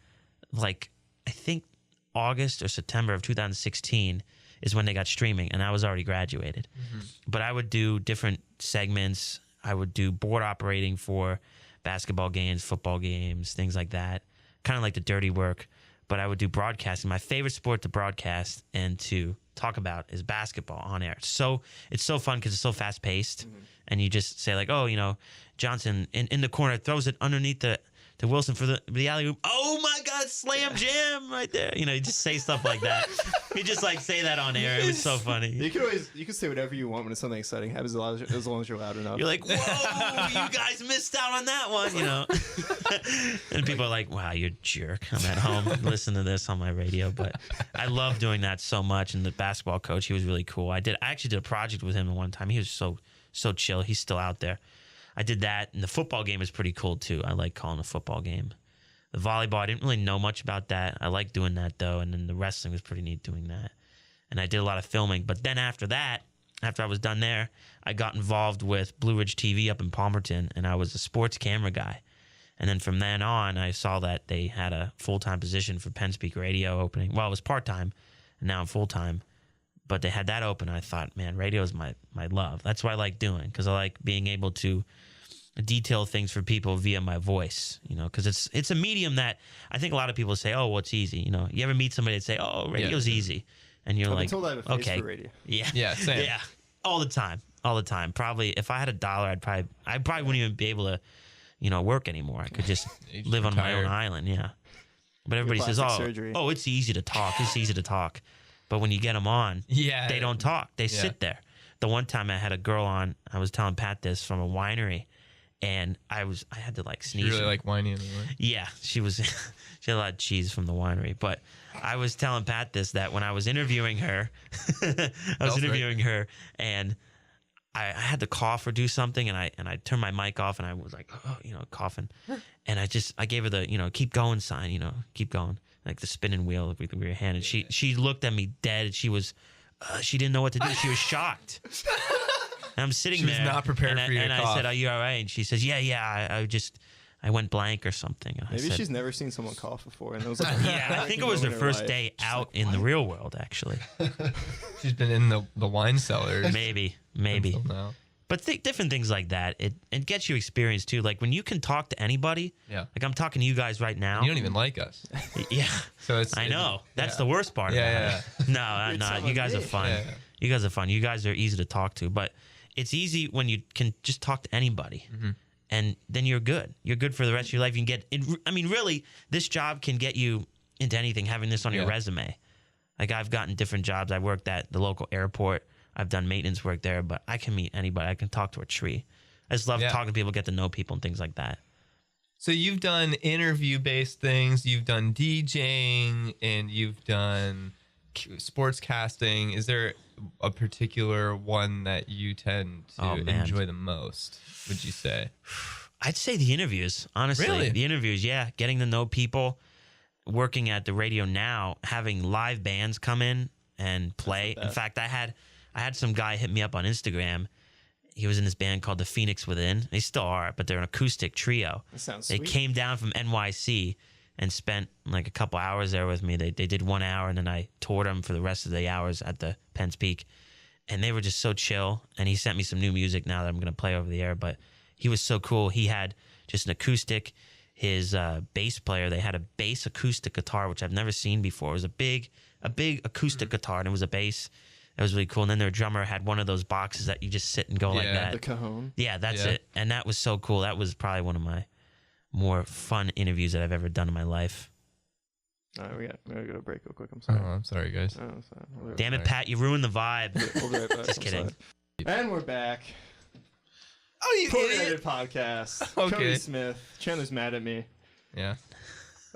like I think August or September of 2016 is when they got streaming, and I was already graduated. But I would do different segments. I would do board operating for basketball games, football games, things like that. Kind of like the dirty work. But I would do broadcasting. My favorite sport to broadcast and to talk about is basketball on air. It's so fun because it's so fast paced, and you just say like, oh, Johnson in the corner throws it underneath to Wilson for the alley oop. Oh my God, slam jam right there. You just say stuff like that. You just like say that on air. It was so funny. You can say whatever you want when it's something exciting happens as long as you're loud enough. You're like, whoa, you guys missed out on that one, And people are like, wow, you're a jerk. I'm at home, listen to this on my radio. But I love doing that so much. And the basketball coach, he was really cool. I actually did a project with him one time. He was so chill. He's still out there. I did that, and the football game is pretty cool too. I like calling a football game. The volleyball, I didn't really know much about that. I like doing that though, and then the wrestling was pretty neat doing that. And I did a lot of filming. But then after that, after I was done there, I got involved with Blue Ridge TV up in Palmerton, and I was a sports camera guy. And then from then on, I saw that they had a full-time position for Penn Speak Radio opening. Well, it was part-time, and now I'm full-time. But they had that open. I thought, man, radio is my love. That's what I like doing, because I like being able to detail things for people via my voice, because it's a medium that I think a lot of people say, oh, well, it's easy. You ever meet somebody that say, oh, radio's easy, and you're I've like, been told I have a face okay, for radio. yeah, Yeah, same. yeah, all the time. Probably if I had $1, I probably wouldn't even be able to, work anymore. I could just You'd live on my own retire. island. Yeah, but everybody says, plastic surgery. oh, it's easy to talk. It's easy to talk. But when you get them on, Yeah. they don't talk. They sit there. The one time I had a girl on, I was telling Pat this from a winery, and I had to like sneeze. You really like whiny anyway. Yeah, she was. She had a lot of cheese from the winery. But I was telling Pat this, that when I was interviewing her, and I had to cough or do something, and I turned my mic off, and I was like, oh, coughing, and I gave her the keep going sign, keep going, like the spinning wheel with your hand, and she looked at me dead. She was, she didn't know what to do. She was shocked. And I'm sitting She was there, not prepared and for you to and I cough. said, "Are you all right?" And she says, "Yeah. I went blank or something." And I Maybe said, she's never seen someone cough before, and it was like, yeah, I think it was her first day out in the real world, actually. She's been in the wine cellars. Maybe. until now. But different things like that, it gets you experience too. Like when you can talk to anybody, Yeah. like I'm talking to you guys right now. You don't even like us. Yeah, So it's. I know. That's yeah. the worst part Yeah, about it. No, you guys are fun. Yeah. You guys are fun. You guys are easy to talk to. But it's easy when you can just talk to anybody. Mm-hmm. And then you're good. You're good for the rest of your life. You can really, this job can get you into anything, having this on your Yeah. resume. Like I've gotten different jobs. I worked at the local airport. I've done maintenance work there, but I can meet anybody. I can talk to a tree. I just love talking to people, get to know people and things like that. So you've done interview-based things. You've done DJing, and you've done sports casting. Is there a particular one that you tend to Oh, man. enjoy the most, would you say? I'd say the interviews, honestly. Really? The interviews, yeah. Getting to know people, working at the radio now, having live bands come in and play. In fact, I had some guy hit me up on Instagram. He was in this band called The Phoenix Within. They still are, but they're an acoustic trio. That sounds They sweet. came down from NYC. and spent like a couple hours there with me. They did 1 hour, and then I toured them for the rest of the hours at the Penn's Peak. And they were just so chill. And he sent me some new music now that I'm going to play over the air. But he was so cool. He had just an acoustic. His bass player, they had a bass acoustic guitar, which I've never seen before. It was a big acoustic guitar, and it was a bass. It was really cool. And then their drummer had one of those boxes that you just sit and go like that. The cajon. Yeah, that's it. And that was so cool. That was probably one of my more fun interviews that I've ever done in my life. All right, we gotta go to break real quick. I'm sorry. Oh, I'm sorry, guys. Oh, sorry. Damn it, Pat! You ruined the vibe. We'll be right back. Just kidding. And we're back. Oh, you Poorly idiot! Edited podcast. Okay. Cody Smith. Chandler's mad at me. Yeah.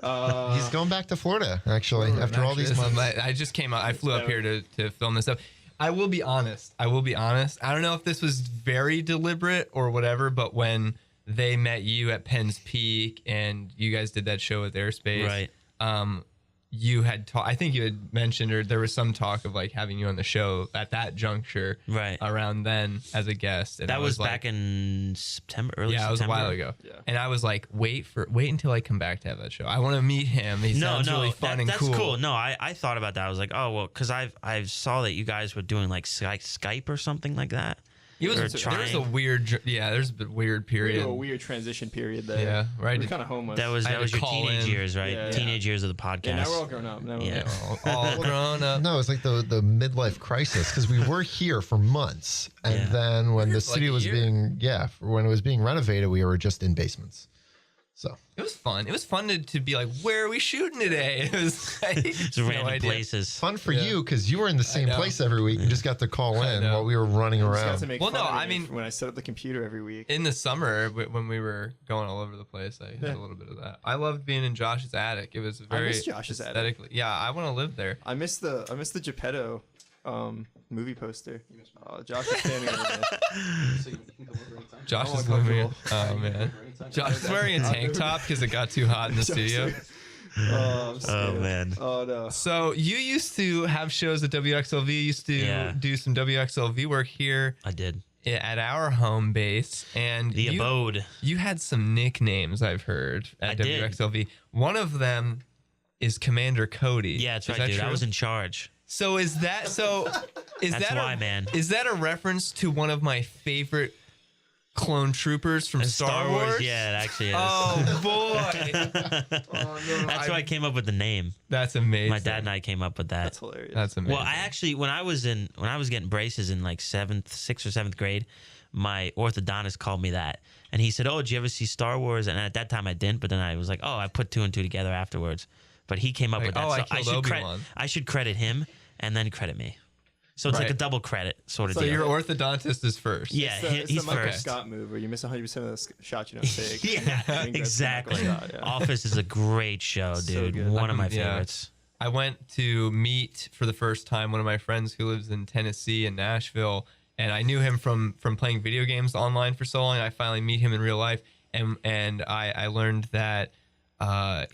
He's going back to Florida, actually, after all these months. I just came out. I flew up here to film this up. I will be honest. I don't know if this was very deliberate or whatever, but when they met you at Penn's Peak and you guys did that show with Airspace, Right. You had I think you had mentioned, or there was some talk of like having you on the show at that juncture, Right. around then as a guest. And That I was like, back in September, early September. it was a while ago. Yeah. And I was like, wait until I come back to have that show. I want to meet him. He sounds really fun and that's cool. cool. No, I thought about that. I was like, oh well, because I saw that you guys were doing like Skype or something like that. Or There was a trying. weird We period. had a weird transition period there. Yeah, right. We were kind of homeless. That was I had to your call teenage in. years, right? Yeah, Teenage years of the podcast. Yeah, now we're all grown up. Now Yeah. all grown up. No, it's like the midlife crisis because we were here for months, and Yeah. then when the like studio a was year. when it was being renovated, we were just in basements. So It was fun. It was fun to be like, where are we shooting today? It was like, It's no random idea. places. fun for you because you were in the same know. place every week. You just got to call in know. while we were running Just got around. to make Well, fun no, of I me mean- when I set up the computer every week. In the summer, when we were going all over the place, I had a little bit of that. I loved being in Josh's attic. It was very miss Josh's attic. aesthetically. Yeah, I want to live there. I missed the Geppetto movie poster. Josh is standing over there. Josh I'm is living. uncomfortable. Oh man, Josh is wearing a tank top because it got too hot in the studio. Oh, I'm scared. Oh man. Oh no. So you used to have shows at WXLV. You used to Yeah. do some WXLV work here I did. at our home base, and The abode. You had some nicknames I've heard at I did. WXLV. One of them is Commander Cody. Yeah, that's Is right, that dude. I true? was in charge. So is that so? Is That's that why, man. Is that a reference to one of my favorite clone troopers from Star Wars? Yeah, it actually is. Oh boy. Oh, no, That's why I came up with the name. That's amazing. My dad and I came up with that. That's hilarious. That's amazing. Well, I actually, when I was getting braces in like 6th or 7th grade, my orthodontist called me that, and he said, "Oh, did you ever see Star Wars?" And at that time I didn't, but then I was like, "Oh, I put 2 and 2 together afterwards." But he came up Like, with that, oh, I so killed I should credit him and then credit me. So it's like Right. a double credit sort of so deal. your orthodontist is first. Yeah, It's he's the Michael first. Scott move where you miss 100% of the shots you don't take. Yeah, I think that's the Michael exactly. Scott, yeah. Office is a great show, So dude. good. One of my Yeah. favorites. I went to meet for the first time one of my friends who lives in Tennessee and Nashville, and I knew him from playing video games online for so long. I finally meet him in real life, and I learned that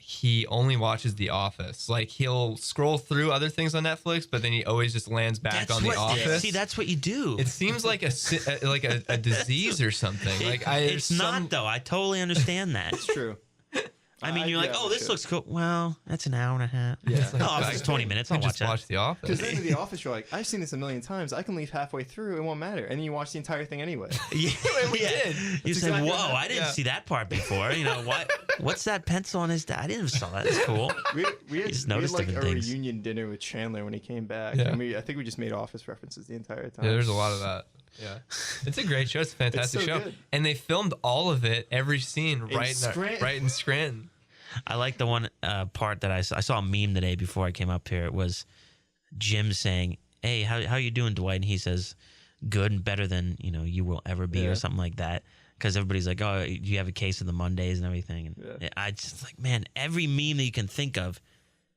he only watches The Office. Like he'll scroll through other things on Netflix, but then he always just lands back on The Office. See, that's what you do. It seems like a disease or something. Like It's not though. I totally understand that. It's true. I mean, you're like, yeah, oh, for this sure. looks cool. Well, that's an hour and a half. Yeah. Oh, it's 20 minutes. I'll I watch just that. watch The Because Office. then in The Office, you're like, I've seen this a million times. I can leave halfway through. It won't matter. And then you watch the entire thing anyway. Yeah, We did. You That's said, exactly "Whoa, what I didn't yeah. see that part before." You know what? What's that pencil on his? I didn't saw that. That's cool. We had just we had noticed like a different things. reunion dinner with Chandler when he came back. Yeah. And I think we just made Office references the entire time. Yeah, there's a lot of that. Yeah, it's a great show. It's a fantastic so show, good. and they filmed all of it, every scene, right Scranton. in Scranton. I like the one part that I saw a meme today before I came up here. It was Jim saying, "Hey, how you doing, Dwight?" And he says, "Good and better than you will ever be," Yeah. or something like that. Because everybody's like, "Oh, you have a case of the Mondays and everything." And Yeah. I just like, man, every meme that you can think of,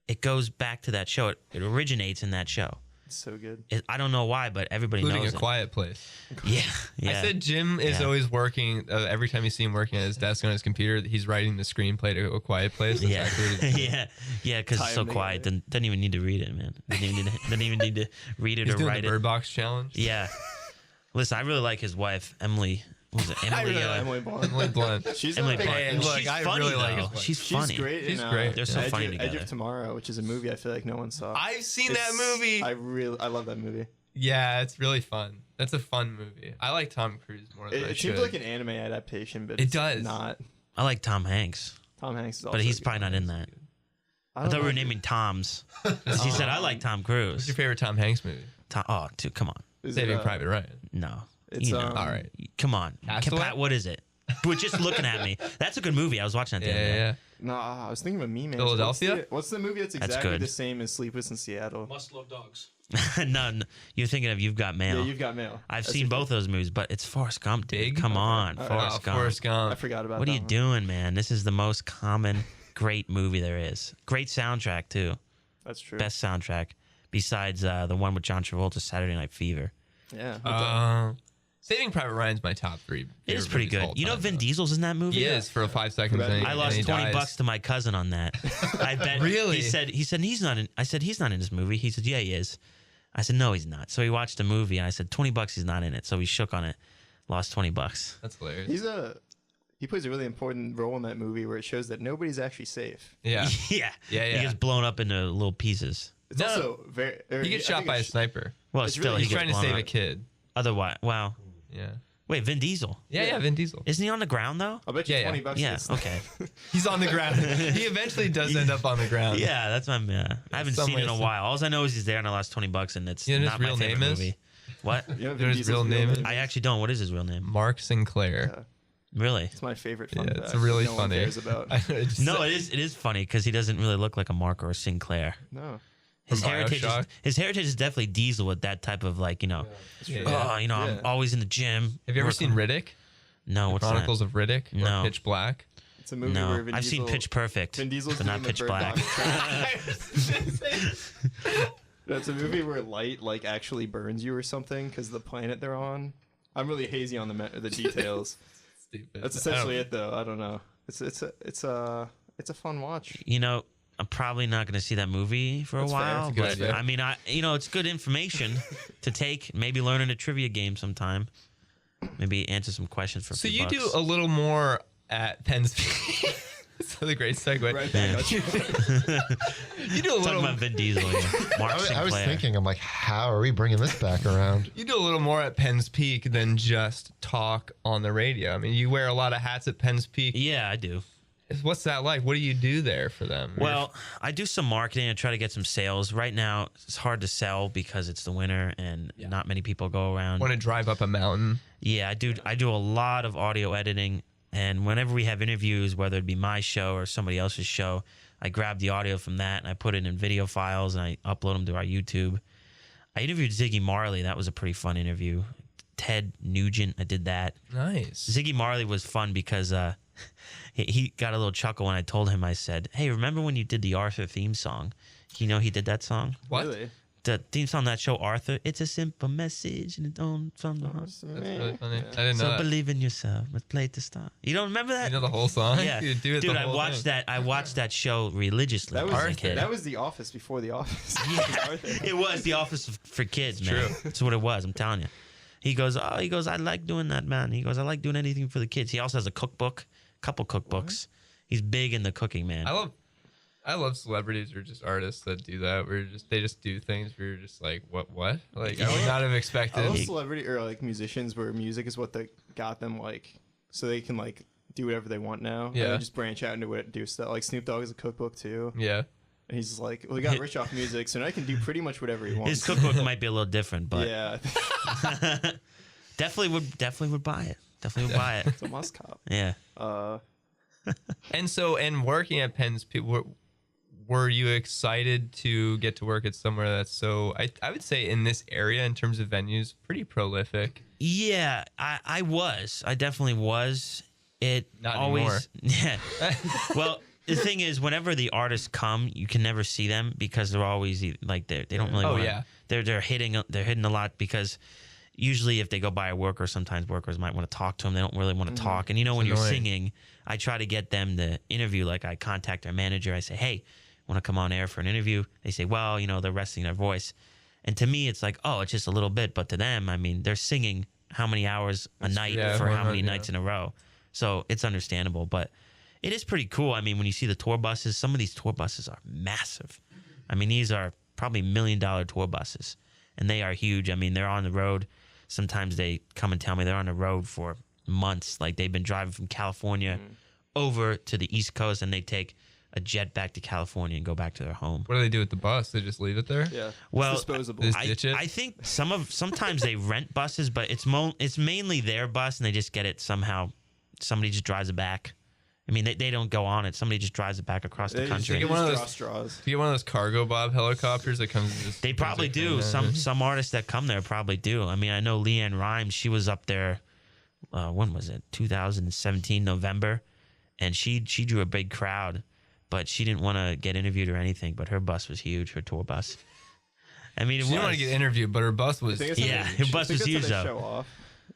it goes back to that show. It originates in that show. It's so good. I don't know why, but everybody Including knows A it. Quiet Place. Yeah. I said Jim is Yeah. always working. Every time you see him working at his desk on his computer, he's writing the screenplay to A Quiet Place. That's Yeah, actually what he's yeah, because it's Tie so 'em quiet. together. Doesn't even need to read it, man. Doesn't even need to read it He's or doing write the it. Bird Box challenge. Yeah. Listen, I really like his wife, Emily what was it? I really Emily. like Emily Blunt. Emily Blunt. She's Emily a big. Blunt. Hey, Well, look, she's I funny really like though. her voice. She's She's funny. great. She's in, great. They're so Edge funny of, together. Edge of Tomorrow, which is a movie I feel like no one saw. I've seen that It's- movie. I love that movie. Yeah, it's really fun. That's a fun movie. I like Tom Cruise more than I It should. seems like an anime adaptation, but It it's does. not. I like Tom Hanks, Tom Hanks is also but he's good. probably not in that. I don't thought we were know. naming Toms. He said, I like Tom What's Cruise. your favorite Tom Hanks movie? Oh, dude, come on. Is it, Saving Private Ryan. No. It's, You know. all right. Come on. Castaway? Pat, what is it? We're just looking at me. That's a good movie. I was watching that the other day. Yeah. No, I was thinking of Me Man. Philadelphia? What's the movie that's That's exactly good. the same as Sleepless in Seattle? Must love dogs. No, you're thinking of You've Got Mail. Yeah, You've Got Mail. I've That's seen your- both of those movies, but it's Forrest Gump, dude. Big? Come on, Okay. Forrest Gump. Forrest I Gump. forgot about What that are you one. doing, man? This is the most common, great movie there is. Great soundtrack, too. That's true. Best soundtrack. Besides the one with John Travolta, Saturday Night Fever. Yeah. Saving Private Ryan's my top 3. It is pretty good. You know Vin Diesel's in that movie? He is for 5 seconds. Correct. And I and lost he 20 dies. bucks to my cousin on that. I bet. Really? He said he's not in. I said he's not in this movie. He said yeah he is. I said no he's not. So he watched the movie and I said 20 bucks he's not in it. So he shook on it. Lost 20 bucks. That's hilarious. He plays a really important role in that movie where it shows that nobody's actually safe. Yeah. yeah. Yeah, He yeah. gets blown up into little pieces. It's No. also very. He gets shot by a sniper. Well, It's still really- he He's gets trying to blown save up. a kid. Otherwise, wow. Yeah. Wait, Vin Diesel. Yeah, Vin Diesel. Isn't he on the ground though? I'll bet you Yeah, 20 yeah. bucks. Yeah. gets- Okay. He's on the ground. He eventually does end up on the ground. Yeah, that's my. I haven't Some seen it in a ways. while. All I know is he's there and I lost 20 bucks and it's You know what not his my real favorite name is? movie. What? You know You know his Diesel's real name is? I actually don't. What is his real name? Mark Sinclair. Yeah, Really? it's my favorite fun Yeah, fact. it's really no one funny. cares about. No, it is funny because he doesn't really look like a Mark or a Sinclair. No. His From heritage, BioShock? his heritage is definitely Diesel with that type of like Yeah. oh I'm Yeah. always in the gym. Have you ever seen Riddick? No, what's Chronicles of Riddick? Or No. Pitch Black? It's a movie that? where No, Vin I've Diesel, seen Pitch Perfect, Vin Diesel's but not doing the Pitch Bird Black. Box. That's a movie where light like actually burns you or something because the planet they're on. I'm really hazy on the details. Stupid. That's essentially it, though. I don't know. It's a fun watch. You know, I'm probably not going to see that movie for That's a fair. while. That's a good But idea. I mean, it's good information to take. Maybe learn in a trivia game sometime. Maybe answer some questions for. So a few you do bucks. a little more at Penn's. That's a great segue. Right back. You do a Talking little. about Vin Diesel, yeah. Mark I was Sinclair. thinking, I'm like, how are we bringing this back around? You do a little more at Penn's Peak than just talk on the radio. I mean, you wear a lot of hats at Penn's Peak. Yeah, I do. What's that like? What do you do there for them? Well, I do some marketing and try to get some sales. Right now, it's hard to sell because it's the winter and not many people go around. Want to drive up a mountain? Yeah, I do a lot of audio editing, and whenever we have interviews, whether it be my show or somebody else's show, I grab the audio from that and I put it in video files and I upload them to our YouTube. I interviewed Ziggy Marley. That was a pretty fun interview. Ted Nugent, I did that. Nice. Ziggy Marley was fun because he got a little chuckle when I told him, I said, hey, remember when you did the Arthur theme song? You know he did that song? What? Really? The theme song of that show, Arthur, it's a simple message and it don't from the heart. That's really funny. I didn't know So that. believe in yourself. Let's play it to start. You don't remember that? You know the whole song? Yeah, You do it dude, the I whole watched thing. that. I watched that show religiously That as was a kid. that was The Office before The Office. It was The Office for kids, man. True. That's what it was. I'm telling you. He goes, I like doing that, man. He goes, I like doing anything for the kids. He also has a cookbook, couple cookbooks. He's big in the cooking, man. I love celebrities or just artists that do that. Where they just do things where you're just like, what? Like I would not have I expected. love celebrity or like musicians where music is what they got them like, so they can like do whatever they want now. And Yeah. they just branch out into do stuff. Like Snoop Dogg is a cookbook too. Yeah. And he's just like, well, he got rich off music, so now he can do pretty much whatever he wants. His cookbook might be a little different, but Yeah, definitely would buy it. Definitely would buy it. it's a must cop. Yeah. And working at Penn's Peak, were you excited to get to work at somewhere that's so, I would say in this area in terms of venues, pretty prolific? Yeah, I was. I definitely was. It Not always. Yeah. Well, the thing is, whenever the artists come, you can never see them because they're always like they don't really. Oh, wanna, yeah. They're hitting a lot because usually if they go by a worker, sometimes workers might want to talk to them. They don't really want to talk. And you know, when you're annoying. singing, I try to get them to interview. Like I contact our manager. I say, hey, want to come on air for an interview? They say, well, they're resting their voice. And to me, it's like, oh, it's just a little bit. But to them, I mean, they're singing how many hours a night for how many nights in a row. So it's understandable, but it is pretty cool. I mean, when you see the tour buses, some of these tour buses are massive. I mean, these are probably $1 million tour buses, and they are huge. I mean, they're on the road. Sometimes they come and tell me they're on the road for months. Like they've been driving from California over to the East Coast, and they take a jet back to California and go back to their home. What do they do with the bus? They just leave it there? Yeah. Well, it's disposable. Just ditch it? I think sometimes they rent buses, but it's mainly their bus, and they just get it somehow. Somebody just drives it back. I mean, they don't go on it. Somebody just drives it back across the country. They get one of those straws. Do you get one of those cargo bob helicopters that comes and just... They probably do. Some artists that come there probably do. I mean, I know Leanne Rimes, she was up there, when was it? 2017, November. And she drew a big crowd, but she didn't want to get interviewed or anything, but her bus was huge, her tour bus. I mean, she didn't want to get interviewed, but her bus was... Yeah, her bus was huge, though. Show off.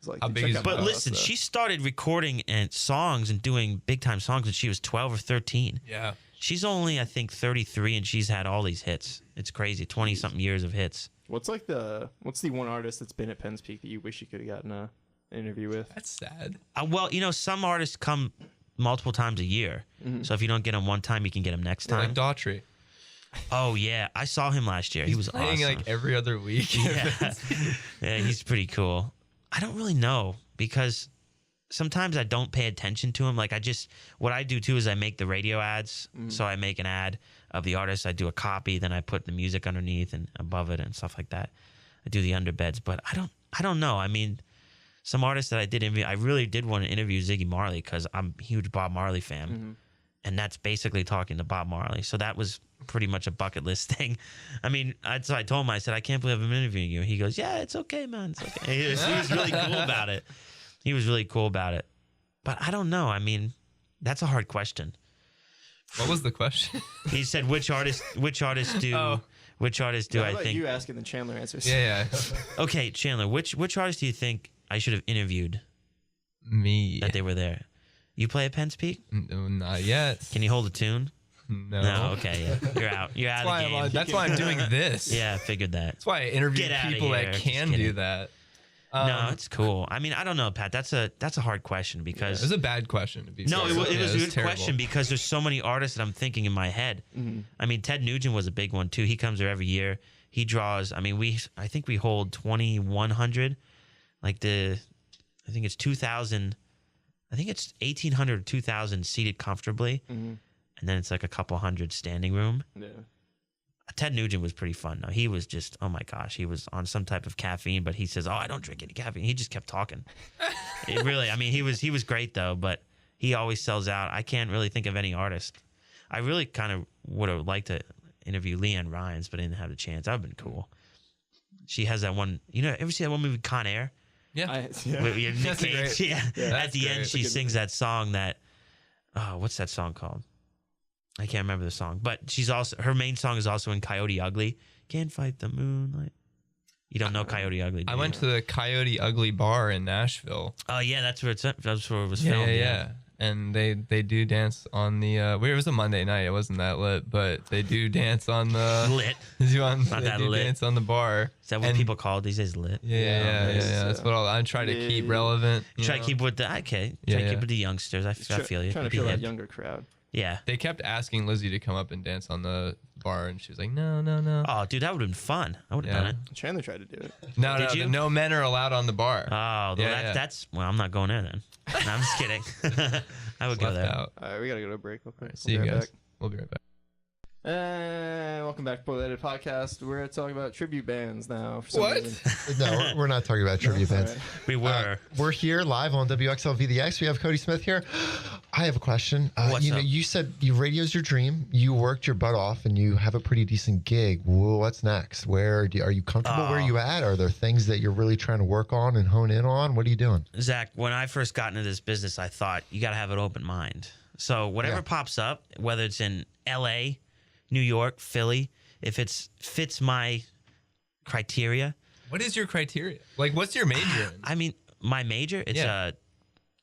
Like, how big is But listen, she started recording and songs and doing big time songs when she was 12 or 13. Yeah. She's only, I think, 33, and she's had all these hits. It's crazy, 20 something years of hits. What's the one artist that's been at Penn's Peak that you wish you could have gotten an interview with? That's sad. Well, some artists come multiple times a year. So if you don't get them one time, you can get them next time. Like Daughtry. Oh yeah, I saw him last year. He was playing awesome. like every other week. Yeah, he's pretty cool. I don't really know because sometimes I don't pay attention to him. Like what I do too is I make the radio ads. So I make an ad of the artist. I do a copy, then I put the music underneath and above it and stuff like that. I do the underbeds, but I don't know. I mean, some artists that I did interview, I really did want to interview Ziggy Marley because I'm a huge Bob Marley fan. And that's basically talking to Bob Marley. So that was pretty much a bucket list thing. I mean, so I told him, I said, I can't believe I'm interviewing you. He goes, yeah, it's okay, man. It's okay. He was really cool about it. He was really cool about it. But I don't know. I mean, that's a hard question. What was the question? He said, which artist do I think? You asking the Chandler answers. Yeah. Okay, Chandler, which artist do you think I should have interviewed? Me. That they were there. You play at Penn's Peak? No, not yet. Can you hold a tune? No. Okay, yeah. You're out. You're out of the game. That's why I'm doing this. Yeah, I figured that. That's why I interview Get outta people here. that Just can kidding. do that. No, it's cool. I mean, I don't know, Pat. That's a hard question because It was a bad question to be no, fair. it was a good terrible. question because there's so many artists that I'm thinking in my head. I mean, Ted Nugent was a big one too. He comes there every year. He draws. I mean, I think we hold 2,100. Like I think it's 2,000. I think it's 1,800 or 2,000 seated comfortably, and then it's like a couple hundred standing room. Yeah. Ted Nugent was pretty fun. Though he was just, oh my gosh, he was on some type of caffeine, but he says, "Oh, I don't drink any caffeine." He just kept talking. It really, I mean, he was great though, but he always sells out. I can't really think of any artist. I really kind of would have liked to interview Leanne Rimes, but I didn't have the chance. That would have been cool. She has that one. Ever see that one movie Con Air? Yeah. With Nick That's a Cage? great- Yeah. At the great. end, That's a she good sings that song that. Oh, what's that song called? I can't remember the song, but her main song is also in Coyote Ugly. Can't fight the moonlight. You don't know Coyote Ugly? I went to the Coyote Ugly bar in Nashville. Oh yeah, that's where it was filmed. Yeah. And they do dance on the it was a Monday night. It wasn't that lit, but they do dance on the Lit. Not that lit. Dance on the bar. Is that what people call it these days? Lit. Yeah. That's what I'm trying to keep relevant. Try to keep with the keep with the youngsters. I feel you. Trying to Be feel that hip. younger crowd. Yeah. They kept asking Lizzie to come up and dance on the bar, and she was like, "No." Oh, dude, that would have been fun. I would have done it. Chandler tried to do it. No, Did you? no men are allowed on the bar. Oh, that's well. I'm not going there then. No, I'm just kidding. I would go Left there. out. All right, we gotta go to a break real quick. See you guys. We'll be right back. And welcome back to Poorly Edited Podcast. We're going to talk about tribute bands now. For some What? reason. No, we're not talking about tribute All bands. right. We were. We're here live on WXLV The X. We have Cody Smith here. I have a question. What's up? You said radio's your dream. You worked your butt off, and you have a pretty decent gig. Well, what's next? Are you comfortable where you at? Are there things that you're really trying to work on and hone in on? What are you doing? Zach, when I first got into this business, I thought you got to have an open mind. So whatever pops up, whether it's in LA, New York, Philly, if it fits my criteria. What is your criteria? Like, what's your major in? I mean, my major, it's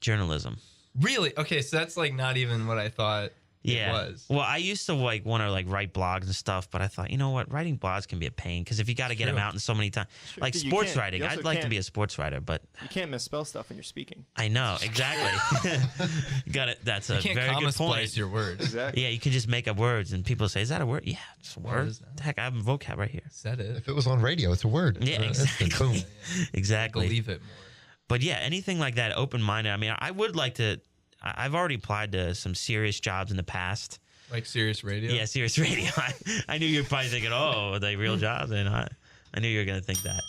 journalism. Really? Okay, so that's like not even what I thought. Yeah. it was. Well, I used to like want to like write blogs and stuff, but I thought, you know what, writing blogs can be a pain because if you got to get them out in so many times, like Dude, you sports can't- writing, you also I'd like to can't- be a sports writer, but You can't misspell stuff when you're speaking. I know exactly. You got it. That's a You can't very comma good point. splice your words. Exactly. Yeah, you can just make up words, and people say, "Is that a word?" Yeah, it's a word. is that? Heck, I have a vocab right here. Said it. If it was on radio, it's a word. Yeah, Instant, exactly. boom. Exactly. Believe it more. But yeah, anything like that, open minded. I mean, I would like to. I've already applied to some serious jobs in the past. Like Sirius Radio. Yeah, serious radio. I knew you were probably thinking, "Oh, are they real jobs?" And I knew you were gonna think that.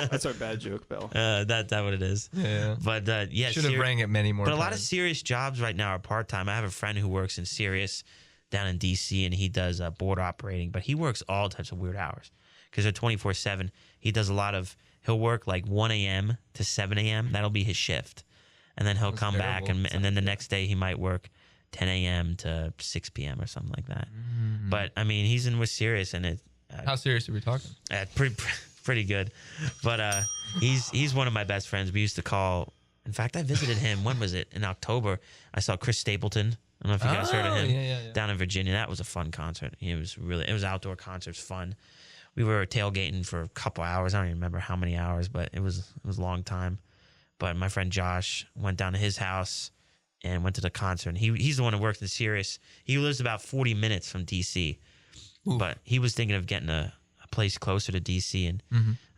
That's our bad joke, Bell. That's what it is. Yeah. But yeah, Should have rang it many more But times. a lot of serious jobs right now are part time. I have a friend who works in Sirius down in DC, and he does board operating. But he works all types of weird hours because they're 24/7. He does a lot of. He'll work like 1 a.m. to 7 a.m. That'll be his shift, and then he'll come back, terrible. and then the next day he might work 10 a.m. to 6 p.m. or something like that. But I mean, he's in with Sirius, and it How serious are we talking? pretty good. But he's one of my best friends. We used to call. In fact, I visited him. When was it? In October. I saw Chris Stapleton. I don't know if you guys heard of him. Yeah. Down in Virginia. That was a fun concert. It was outdoor concerts, fun. We were tailgating for a couple hours. I don't even remember how many hours, but it was a long time. But my friend Josh went down to his house and went to the concert. And he's the one who works in Sirius. He lives about 40 minutes from DC. Oof. But he was thinking of getting a place closer to DC. And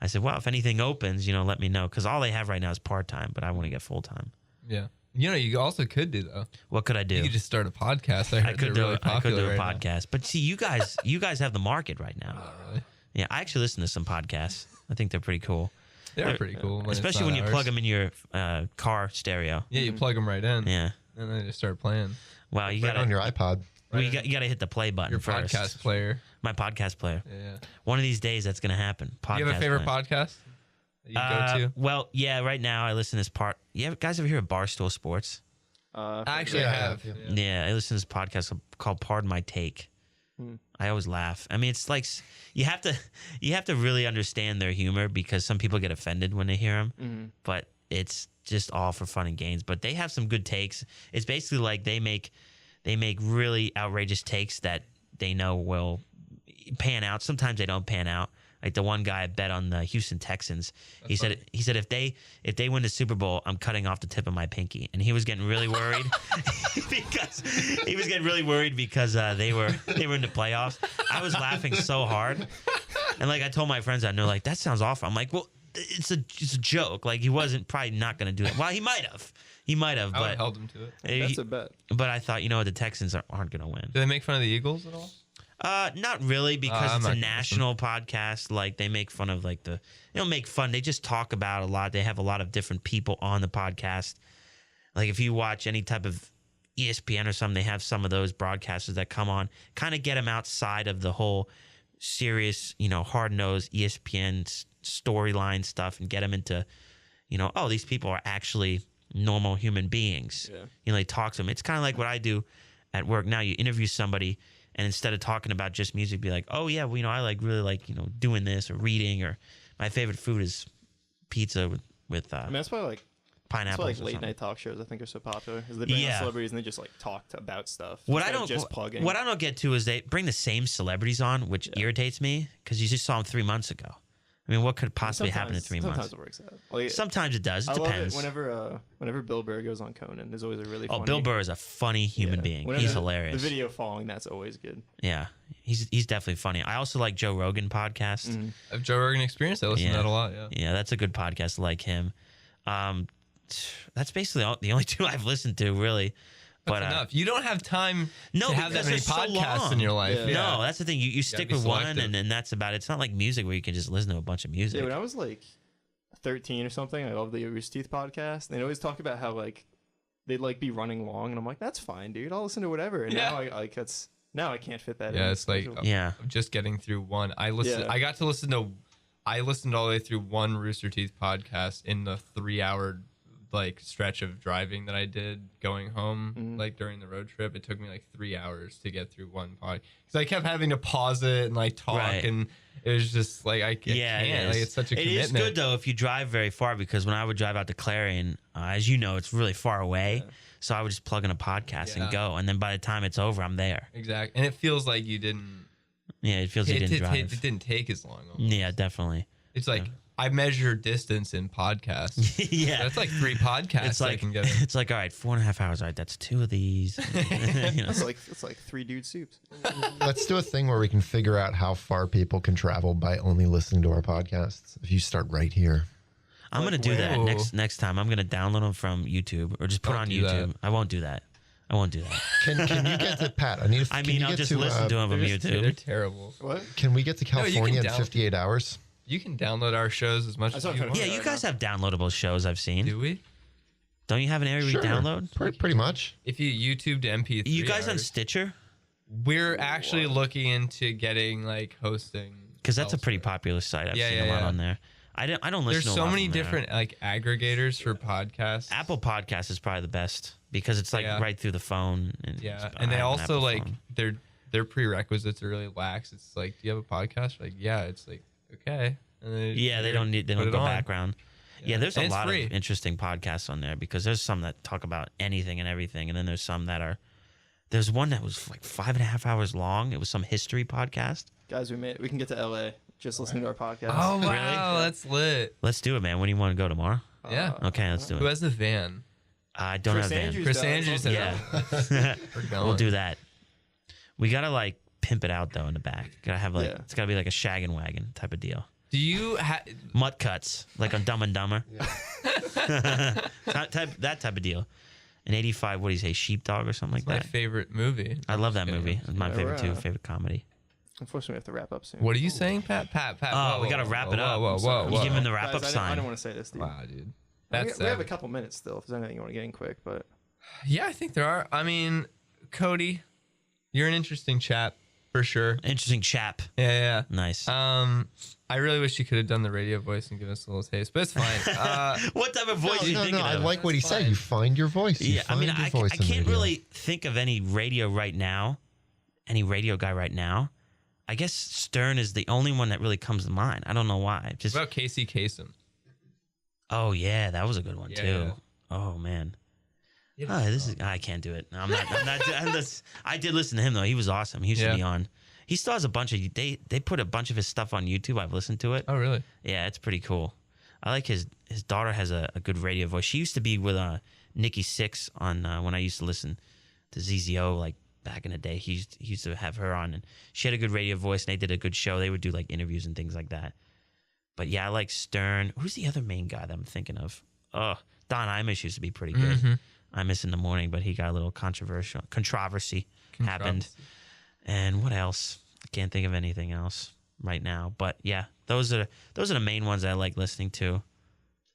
I said, well, if anything opens, let me know. Because all they have right now is part-time, but I want to get full-time. Yeah. You also could do though. What could I do? You could just start a podcast. I heard could they're do really I could do popular a right now. podcast. But see, you guys have the market right now. Oh, really? Yeah, I actually listen to some podcasts. I think they're pretty cool. They're pretty cool. Especially when you plug them in your car stereo. Yeah, you plug them right in. Yeah. And then they just start playing. Wow, you Right got on your iPod. you got to hit the play button Your first. podcast player. My podcast player. Yeah. One of these days, that's gonna happen. Podcast Do you have a favorite player. podcast that you go to? Well, yeah. Right now, I listen to this part. You guys ever hear of Barstool Sports? Actually, I have. Yeah, I listen to this podcast called "Pardon My Take." I always laugh. I mean, it's like you have to really understand their humor because some people get offended when they hear them. But it's just all for fun and games. But they have some good takes. It's basically like they make really outrageous takes that they know will pan out. Sometimes they don't pan out. Like the one guy bet on the Houston Texans. He said if they win the Super Bowl, I'm cutting off the tip of my pinky. And he was getting really worried because they were in the playoffs. I was laughing so hard, and like I told my friends, and they're like, "That sounds awful." I'm like, "Well, it's a joke. Like he wasn't probably not going to do that. Well, he might have, I would but have held him to it. That's a bet. But I thought, the Texans aren't going to win. Do they make fun of the Eagles at all? Not really, because I'm it's not a gonna national podcast. Like they make fun of they don't make fun. They just talk about a lot. They have a lot of different people on the podcast. Like if you watch any type of ESPN or something, they have some of those broadcasters that come on, kind of get them outside of the whole serious, hard-nosed ESPN storyline stuff and get them into, oh, these people are actually normal human beings. Yeah. They talk to them. It's kind of like what I do at work now. You interview somebody, and instead of talking about just music, be like, oh, yeah, well, I really like, doing this or reading, or my favorite food is pizza with That's why that's pineapples. why or something. late night talk shows I think are so popular. Is they bring on celebrities and they just talk about stuff. What instead of just plugging. What I don't get to is they bring the same celebrities on, which irritates me because you just saw them 3 months ago. I mean, what could possibly happen in 3 months? Sometimes it works out. Sometimes it does. It I depends. love it whenever Bill Burr goes on Conan. There's always a really funny. Bill Burr is a funny human being. Whenever He's hilarious. The video falling, that's always good. Yeah, he's definitely funny. I also like Joe Rogan podcast. Of Joe Rogan Experience, I listen to that a lot. Yeah. Yeah, that's a good podcast. I like him. That's basically the only two I've listened to, really. That's But enough. You don't have time no, to have that because many they're so podcasts long. in your life. Yeah. Yeah. No, that's the thing. You stick be with one, selective. and then that's about it. It's not like music where you can just listen to a bunch of music. Yeah, when I was 13 or something, I loved the Rooster Teeth podcast. They'd always talk about how they'd be running long, and I'm like, that's fine, dude. I'll listen to whatever. And now I can't fit that in. Yeah, it's like Yeah. I'm just getting through one. I listened. Yeah. I listened all the way through one Rooster Teeth podcast in the 3 hour like stretch of driving that I did going home, like during the road trip. It took me like 3 hours to get through one pod because I kept having to pause it and like talk, and it was just like I can't. Like, it's such a commitment. It is good though if you drive very far, because when I would drive out to Clarion, as you know, it's really far away. So I would just plug in a podcast and go, and then by the time it's over, I'm there. Exactly, and it feels like you didn't. Yeah, it feels like you didn't drive. It didn't take as long. Almost. Yeah, definitely. It's like I measure distance in podcasts. Yeah, that's like 3 podcasts. It's like I can get in. It's like, all right, 4.5 hours. All right, that's 2 of these. It's like 3 dude soups. Let's do a thing where we can figure out how far people can travel by only listening to our podcasts. If you start right here. I'm gonna do that next time. I'm gonna download them from YouTube or just put on YouTube. I won't do that. I won't do that. Can you get to Pat? I'll just listen to them from YouTube. They're terrible. What? Can we get to California in 58 hours? You can download our shows as much as you want. Yeah, you guys have downloadable shows I've seen. Do we? Don't you have an area where you download? Pretty much. If you YouTube to MP3, You guys on Stitcher? We're actually looking into getting like hosting, because that's a pretty popular site. I've seen a lot on there. I don't listen. There's to a so lot many from there. different like aggregators for podcasts. Apple Podcasts is probably the best because it's like right through the phone. And and they also like their prerequisites are really lax. It's like, do you have a podcast? Like, yeah. It's like, okay. And they don't go background. Yeah, there's a lot free. of interesting podcasts on there because there's some that talk about anything and everything, and then there's some that are. There's one that was like 5.5 hours long. It was some history podcast. Guys, we can get to LA just listening to our podcast. Oh wow, that's lit. Let's do it, man. When do you want to go tomorrow? Yeah. Okay, let's do it. Who has the van? I don't have a van. Chris Andrews. Yeah. We'll do that. We gotta like pimp it out though in the back. Gotta have like it's gotta be like a shaggin' wagon type of deal. Do you mutt cuts like on Dumb and Dumber? that type of deal. An 85, what do you say, Sheepdog or something like that? My favorite movie. I love that movie. It's my favorite too. Favorite comedy. Unfortunately, we have to wrap up soon. What are you saying, Pat? Oh, we gotta wrap it up. Whoa. You give him the wrap up Guys, sign. I don't want to say this, dude. Wow, dude. We have a couple minutes still. If there's anything you want to get in quick, but yeah, I think there are. I mean, Cody, you're an interesting chap for sure. Interesting chap. Yeah. Nice. I really wish you could have done the radio voice and given us a little taste, but it's fine. What type of voice are you thinking of? I like what he said. You find your voice. I can't really think of any radio right now, any radio guy right now. I guess Stern is the only one that really comes to mind. I don't know why. Just what about Casey Kasem? Oh yeah, that was a good one too. Yeah. Oh man. I can't do it. I'm not. I did listen to him though. He was awesome. He used to be on. He still has a bunch of. They put a bunch of his stuff on YouTube. I've listened to it. Oh really? Yeah, it's pretty cool. I like his daughter has a good radio voice. She used to be with Nikki Sixx on when I used to listen to ZZO like back in the day. He used to have her on, and she had a good radio voice, and they did a good show. They would do like interviews and things like that. But yeah, I like Stern. Who's the other main guy that I'm thinking of? Oh, Don Imus used to be pretty good. Imus in the morning, but he got a little controversy happened. And what else? I can't think of anything else right now. But yeah, those are the main ones I like listening to.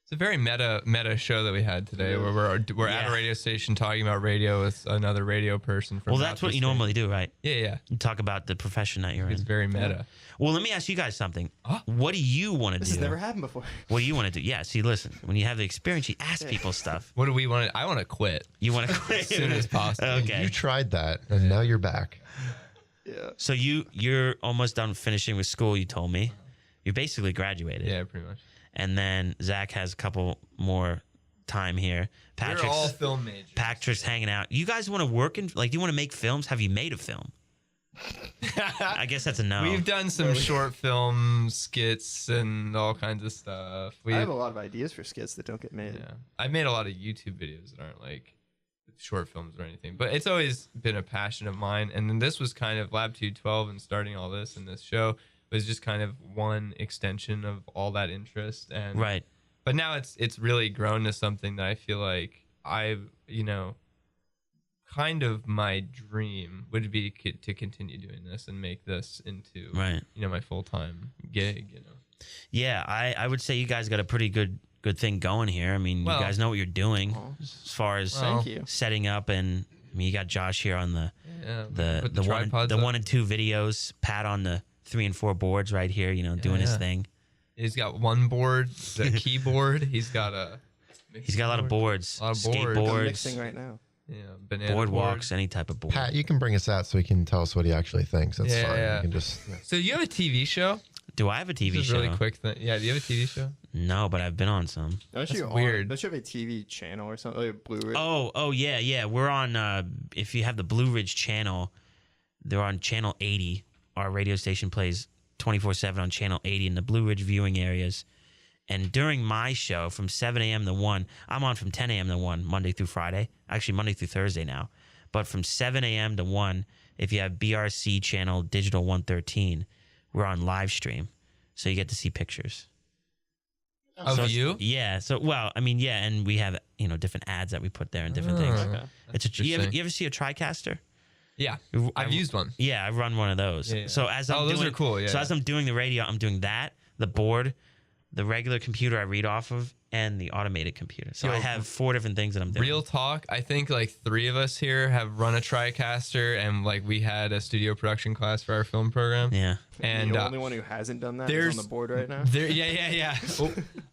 It's a very meta show that we had today, where we're at a radio station talking about radio with another radio person. From that's what you normally do, right? Yeah. You talk about the profession that you're in. It's very meta. Yeah. Well, let me ask you guys something. What do you want to do? This has never happened before. What do you want to do? Yeah, see, listen, when you have the experience, you ask people stuff. What do we want? I want to quit. You want to quit? As soon as possible. Okay. You tried that, and now you're back. Yeah. So you're almost done finishing with school, you told me. You basically graduated. Yeah, pretty much. And then Zach has a couple more time here. We're all film majors. Patrick's hanging out. You guys want to work in, like, do you want to make films? Have you made a film? I guess that's a no. We've done some short film skits and all kinds of stuff. I have a lot of ideas for skits that don't get made. Yeah. I've made a lot of YouTube videos that aren't like short films or anything, but it's always been a passion of mine. And then this was kind of Lab 212 and starting all this and this show was just kind of one extension of all that interest. And right. But now it's really grown to something that I feel like kind of my dream would be to continue doing this and make this into my full-time gig. Yeah, I would say you guys got a pretty good thing going here. I mean, you guys know what you're doing as far as setting up, and I mean, you got Josh here on the 1 and 2 videos, Pat on the 3 and 4 boards right here, doing his thing. He's got one board, the keyboard. He's got He's got a lot of boards, A lot of boards. I'm skateboards, mixing right now. Yeah, banana boardwalks, any type of board. Pat, you can bring us out so he can tell us what he actually thinks. That's fine. Yeah. You can just. So you have a TV show? Do I have a TV Just show? really quick thing. Yeah, do you have a TV show? No, but I've been on some. Don't you weird. Don't you have a TV channel or something? Like a Blue Ridge? Oh, yeah. We're on. If you have the Blue Ridge channel, they're on channel 80. Our radio station plays 24/7 on channel 80 in the Blue Ridge viewing areas. And during my show, from 7 a.m. to 1, I'm on from 10 a.m. to 1, Monday through Friday. Actually, Monday through Thursday now. But from 7 a.m. to 1, if you have BRC channel Digital 113, we're on live stream. So you get to see pictures. Of you? Yeah. So, well, I mean, yeah. And we have, different ads that we put there and different things. Okay. You ever see a TriCaster? Yeah, I've used one. Yeah, I run one of those. Yeah. So as I'm those doing, are cool. Yeah. So as I'm doing the radio, I'm doing that, the board, the regular computer I read off of, and the automated computer. So Yo, I have 4 different things that I'm doing. Real talk, I think like 3 of us here have run a TriCaster, and like we had a studio production class for our film program. Yeah. And the only one who hasn't done that is there's on the board right now. Yeah.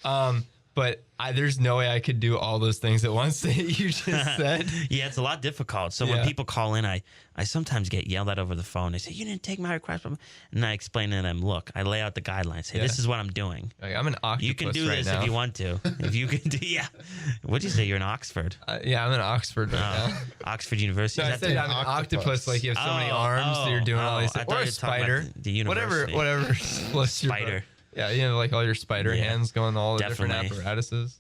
Oh, but there's no way I could do all those things at once that you just said. Yeah, it's a lot difficult. So when people call in, I sometimes get yelled at over the phone. They say, "You didn't take my request." And I explain to them, look, I lay out the guidelines. Say, this is what I'm doing. Like, I'm an octopus. You can do right this now. if you want to. If you can do, yeah. What'd you say? You're in Oxford? Yeah, I'm in Oxford right now. Oxford University. No, I Is that said the- I'm an octopus. Like you have so many Oh, arms, so you're doing all these I things. thought Or you a were talking about spider. the university. Whatever splits your Spider. butt. Yeah, you have like all your spider Yeah. hands going all the Definitely. different apparatuses.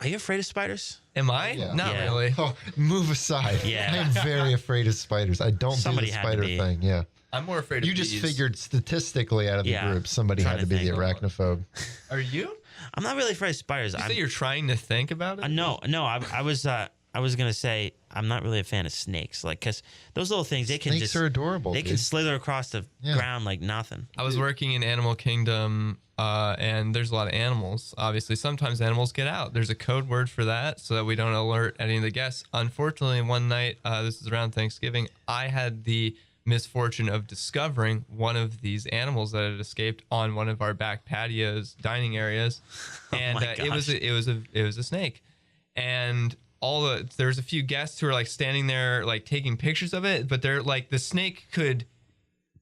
Are you afraid of spiders? Am I? Yeah. Not Yeah. really. Oh, move aside. Yeah. I am very afraid of spiders. I don't Somebody do the had to spider be. thing. Yeah. I'm more afraid of You just bees. figured statistically out of the Yeah. group, somebody Trying had to to be the think. arachnophobe. Are you? I'm not really afraid of spiders. You say you're trying to think about it? No. I was gonna say I'm not really a fan of snakes, like because those little things they can Snakes just are adorable. they can dude. slither across the Yeah. ground like nothing. I was working in Animal Kingdom, and there's a lot of animals. Obviously, sometimes animals get out. There's a code word for that so that we don't alert any of the guests. Unfortunately, one night, this is around Thanksgiving, I had the misfortune of discovering one of these animals that had escaped on one of our back patios, dining areas, and my it was a snake, and there was a few guests who were like standing there like taking pictures of it, but they're like the snake could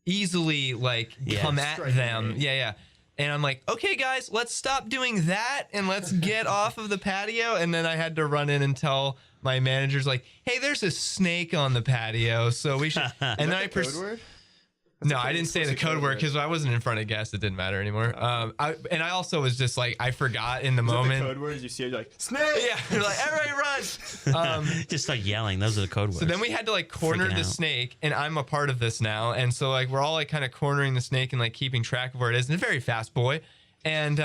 easily like come at them. Yeah. And I'm like, okay, guys, let's stop doing that and let's get off of the patio. And then I had to run in and tell my managers, like, hey, there's a snake on the patio, so we should. And then I Code word? No, I didn't say the code word because I wasn't in front of guests. It didn't matter anymore. I also was just like, I forgot in the moment. The code words you see, you're like, snake! Yeah, you're like, everybody run. Just start yelling. Those are the code words. So then we had to like corner Freaking the out. snake, and I'm a part of this now. And so like we're all like kind of cornering the snake and like keeping track of where it is. And it's a very fast boy. And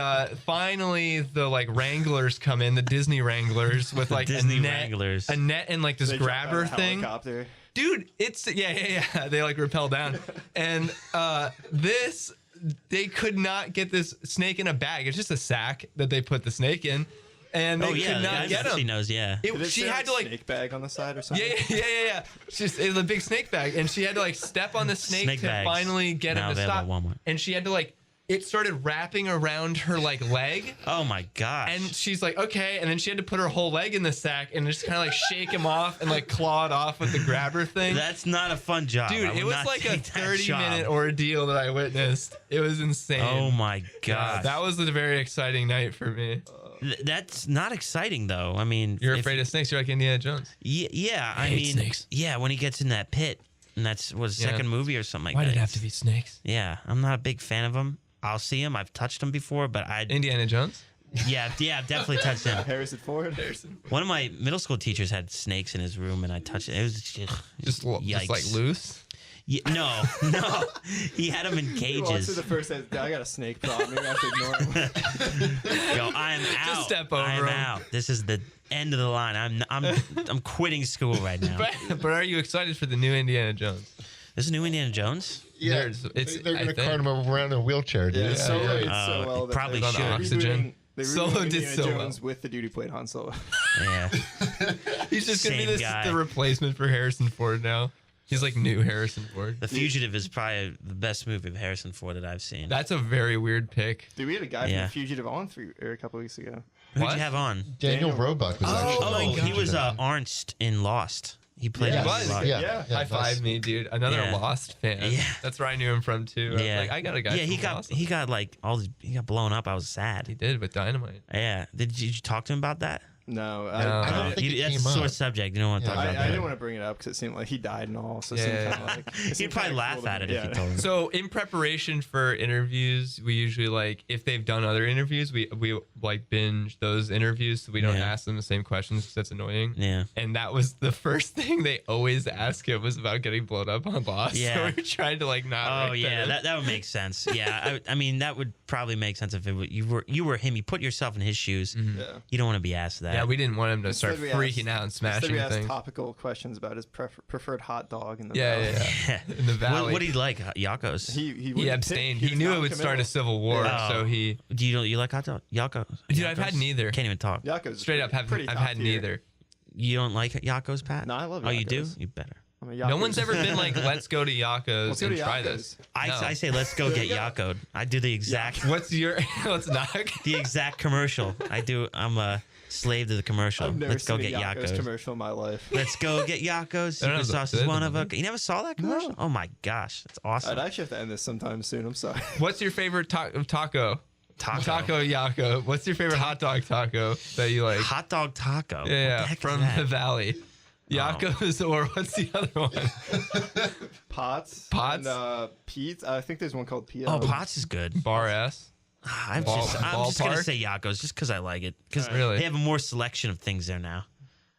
finally the like wranglers come in, the Disney wranglers with like Disney a net, wranglers. a net and like this They jump out grabber of a thing. helicopter. Dude, it's yeah. They like rappel down, and they could not get this snake in a bag. It's just a sack that they put the snake in, and they could the not guy get she him. knows, yeah. Did it She say, had to like snake bag on the side or something. yeah. It was a big snake bag, and she had to like step on the snake Snake to bags. finally get Now him to available stop. at Walmart. And she had to like it started wrapping around her like leg. Oh my gosh. And she's like, okay. And then she had to put her whole leg in the sack and just kind of like shake him off and like claw it off with the grabber thing. That's not a fun job. Dude, I would it was not like a take that 30-minute job. ordeal that I witnessed. It was insane. Oh my Yeah, gosh. that was a very exciting night for me. That's not exciting though. I mean, You're afraid of snakes. You're like Indiana Jones. Yeah, I hate mean, snakes. yeah, when he gets in that pit, and was Yeah. second movie or something like Why that. did it have to be snakes? Yeah, I'm not a big fan of him. I'll see him. I've touched him before, but Indiana Jones? yeah, I've definitely touched him. Harrison Ford. One of my middle school teachers had snakes in his room, and I touched it. It was Just like yikes. loose? Yeah, no, he had them in He walks through cages. the first day, I got a snake problem. You're gonna have to ignore him. Yo, I'm out. step over I'm him. out. This is the end of the line. I'm quitting school right now. But are you excited for the new Indiana Jones? This is new Indiana Jones. Yeah, It's- they're I going to think- cart him around in a wheelchair, dude. Yeah, It's Solo so did good. so well. that probably they're should. Oxygen. They Solo rebooted did Indiana so well. Jones with the dude who played Han Solo. Yeah. He's just going to Same be guy. the replacement for Harrison Ford now. He's like new Harrison Ford. The Fugitive is probably the best movie of Harrison Ford that I've seen. That's a very weird pick. Dude, we had a guy from The Fugitive on a couple weeks ago. Who'd you have on? Daniel Roebuck was actually. Oh, he was Arnst in Lost. He played Yes. in was. Lost. Yeah. High five me, dude. Another Yeah. Lost fan. Yeah. That's where I knew him from too. I was like, I got a guy. Yeah, from Lost. he got like he got blown up. I was sad. He did with Dynamite. Yeah. Did you talk to him about that? No, I don't think it That's came a sore up. subject. You don't want to talk I about that. didn't want to bring it up because it seemed like he died and all. So it seemed Yeah. kind of like it He'd seemed probably kinda laugh cool to at me. it if you told him. So in preparation for interviews, we usually like if they've done other interviews, we like binge those interviews so we don't ask them the same questions because that's annoying. Yeah. And that was the first thing they always ask him was about getting blown up on Lost. Yeah. So we tried to like not. Oh write yeah, that. that would make sense. Yeah, I mean that would probably make sense if you were him. You put yourself in his shoes. Mm-hmm. Yeah. You don't want to be asked that. Yeah, we didn't want him to start Instead we freaking asked- out and Instead, smashing we asked things. topical questions about his preferred hot dog in the Yeah, valley. yeah, yeah. In the valley. What do you like, Yakos? He He wouldn't abstained. pick. He was knew it would start a non-committal. civil war, Yeah. so he. Do you like hot dog? Yakos? Dude, I've had neither. Can't even talk. Yakko's Straight up, pretty I've top had tier. neither. You don't like Yakos, Pat? No, I love Oh, you do? Yakos. You better. I'm a No Yakko's- one's ever been like, let's go to Yakos Let's go and to try Yakko's. this. I, No. I say let's go get Yakoed. I do the exact What's your? Let's not. the exact commercial. I'm a slave to the commercial. I've never Let's go seen get a Yakko's Yakoed. commercial in my life. Let's go get Yakos. I don't know Super if sauce that's is it. one of a. You never saw that commercial? Oh my gosh, that's awesome. I'd actually have to end this sometime soon. I'm sorry. What's your favorite taco? Taco. Taco Yako. What's your favorite hot dog taco that you like? Hot dog taco. What the Yeah, heck is from that? the valley. Yakos or what's the other one? Pots. Pots? And Pete's. I think there's one called Pete. Oh, Pots is good. Bar S. I'm just gonna Ballpark? say Yakos just because I like it. Because Really? they have a more selection of things there now.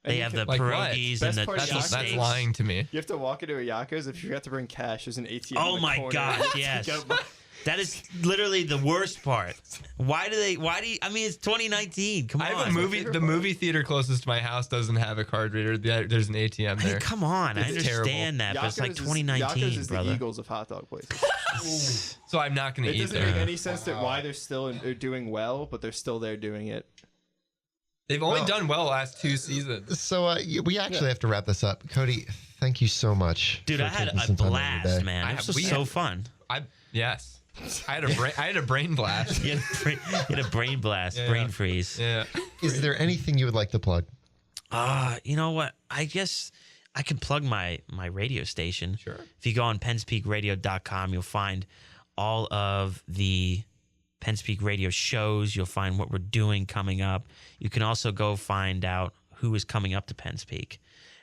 They you have can- the Like what? pierogies and Best the part of cheese That's steaks. lying to me. You have to walk into a Yakko's. If you forgot to bring cash, there's an ATM. Oh in the my corner. gosh, You yes. gotta buy- That is literally the worst part. Why do you? I mean, it's 2019. Come on. I have a movie. The movie theater closest to my house doesn't have a card reader. There's an ATM Hey, there. come on. I It's understand that, but it's like Yakko's 2019, is brother. the Eagles of hot dog places. So I'm not going It to eat doesn't there. make any sense that why they're still they're doing well, but they're still there doing it. They've only done well the last 2 seasons. So we actually have to wrap this up. Cody, thank you so much. Dude, for I had taking a some time out of your blast, day. man. This was we so had- fun. Yes. I had a brain blast. You had a brain blast, Yeah. brain freeze. Yeah. Is there anything you would like to plug? You know what? I guess I can plug my radio station. Sure. If you go on pennspeakradio.com, you'll find all of the Penns Peak Radio shows. You'll find what we're doing coming up. You can also go find out who is coming up to Penns Peak.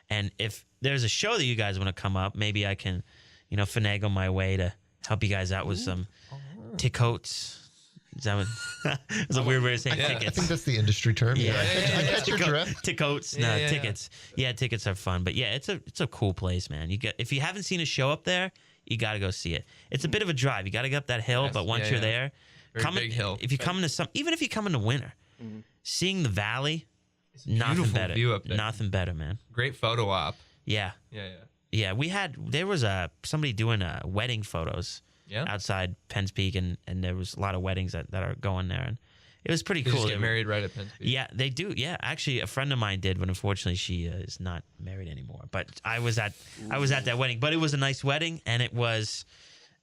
And if there's a show that you guys want to come up, maybe I can, finagle my way to help you guys out with some tickets. Is that what? It's a weird way of saying I tickets. think that's the industry term. Yeah. I catch your drift. Tickets, Yeah, no yeah, tickets. Yeah, tickets are fun, but yeah, it's a cool place, man. If you haven't seen a show up there, you got to go see it. It's a bit of a drive. You got to get up that hill, Yes, but once yeah, you're yeah. there, Very big hill. If you come into even if you come in the winter, seeing the valley, nothing beautiful better. view up there. Nothing better, man. Great photo op. Yeah, Yeah. there was somebody doing wedding photos Yeah. outside Penns Peak, and there was a lot of weddings that are going there, and it was pretty They cool. just They get were- married right at Penn State. Yeah, they do. Yeah, actually, a friend of mine did, but unfortunately, she is not married anymore. But I was at that wedding. But it was a nice wedding, and it was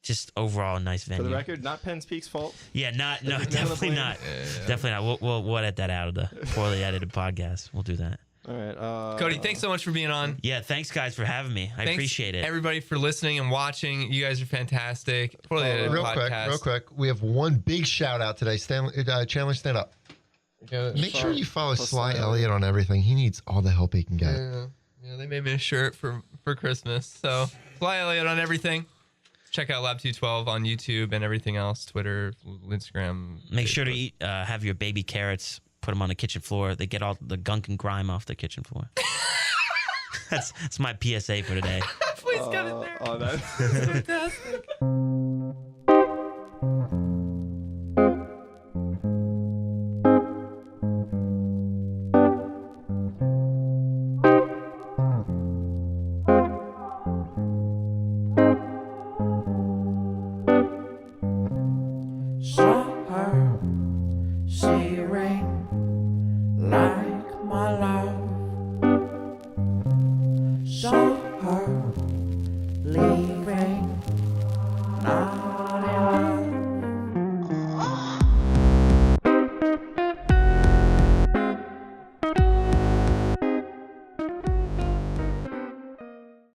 just overall a nice For venue. the record, not Penn's Peak's fault. Yeah, None of the definitely blame. not. Definitely not. We'll edit that out of the poorly edited podcast. We'll do that. All right. Cody, thanks so much for being on. Yeah, thanks guys for having me. I Thanks, appreciate it. Everybody for listening and watching. You guys are fantastic. Poorly edited Real podcast. quick. We have one big shout out today. Chandler, stand up. Make sure you follow Sly Elliott on everything. He needs all the help he can get. Yeah, they made me a shirt for Christmas. So Fly Elliott on everything. Check out Lab 212 on YouTube and everything else. Twitter, Instagram. Make sure to Facebook. have your baby carrots. Put them on the kitchen floor. They get all the gunk and grime off the kitchen floor. That's my PSA for today. Please get it there. Oh, that's Fantastic. Saw her, she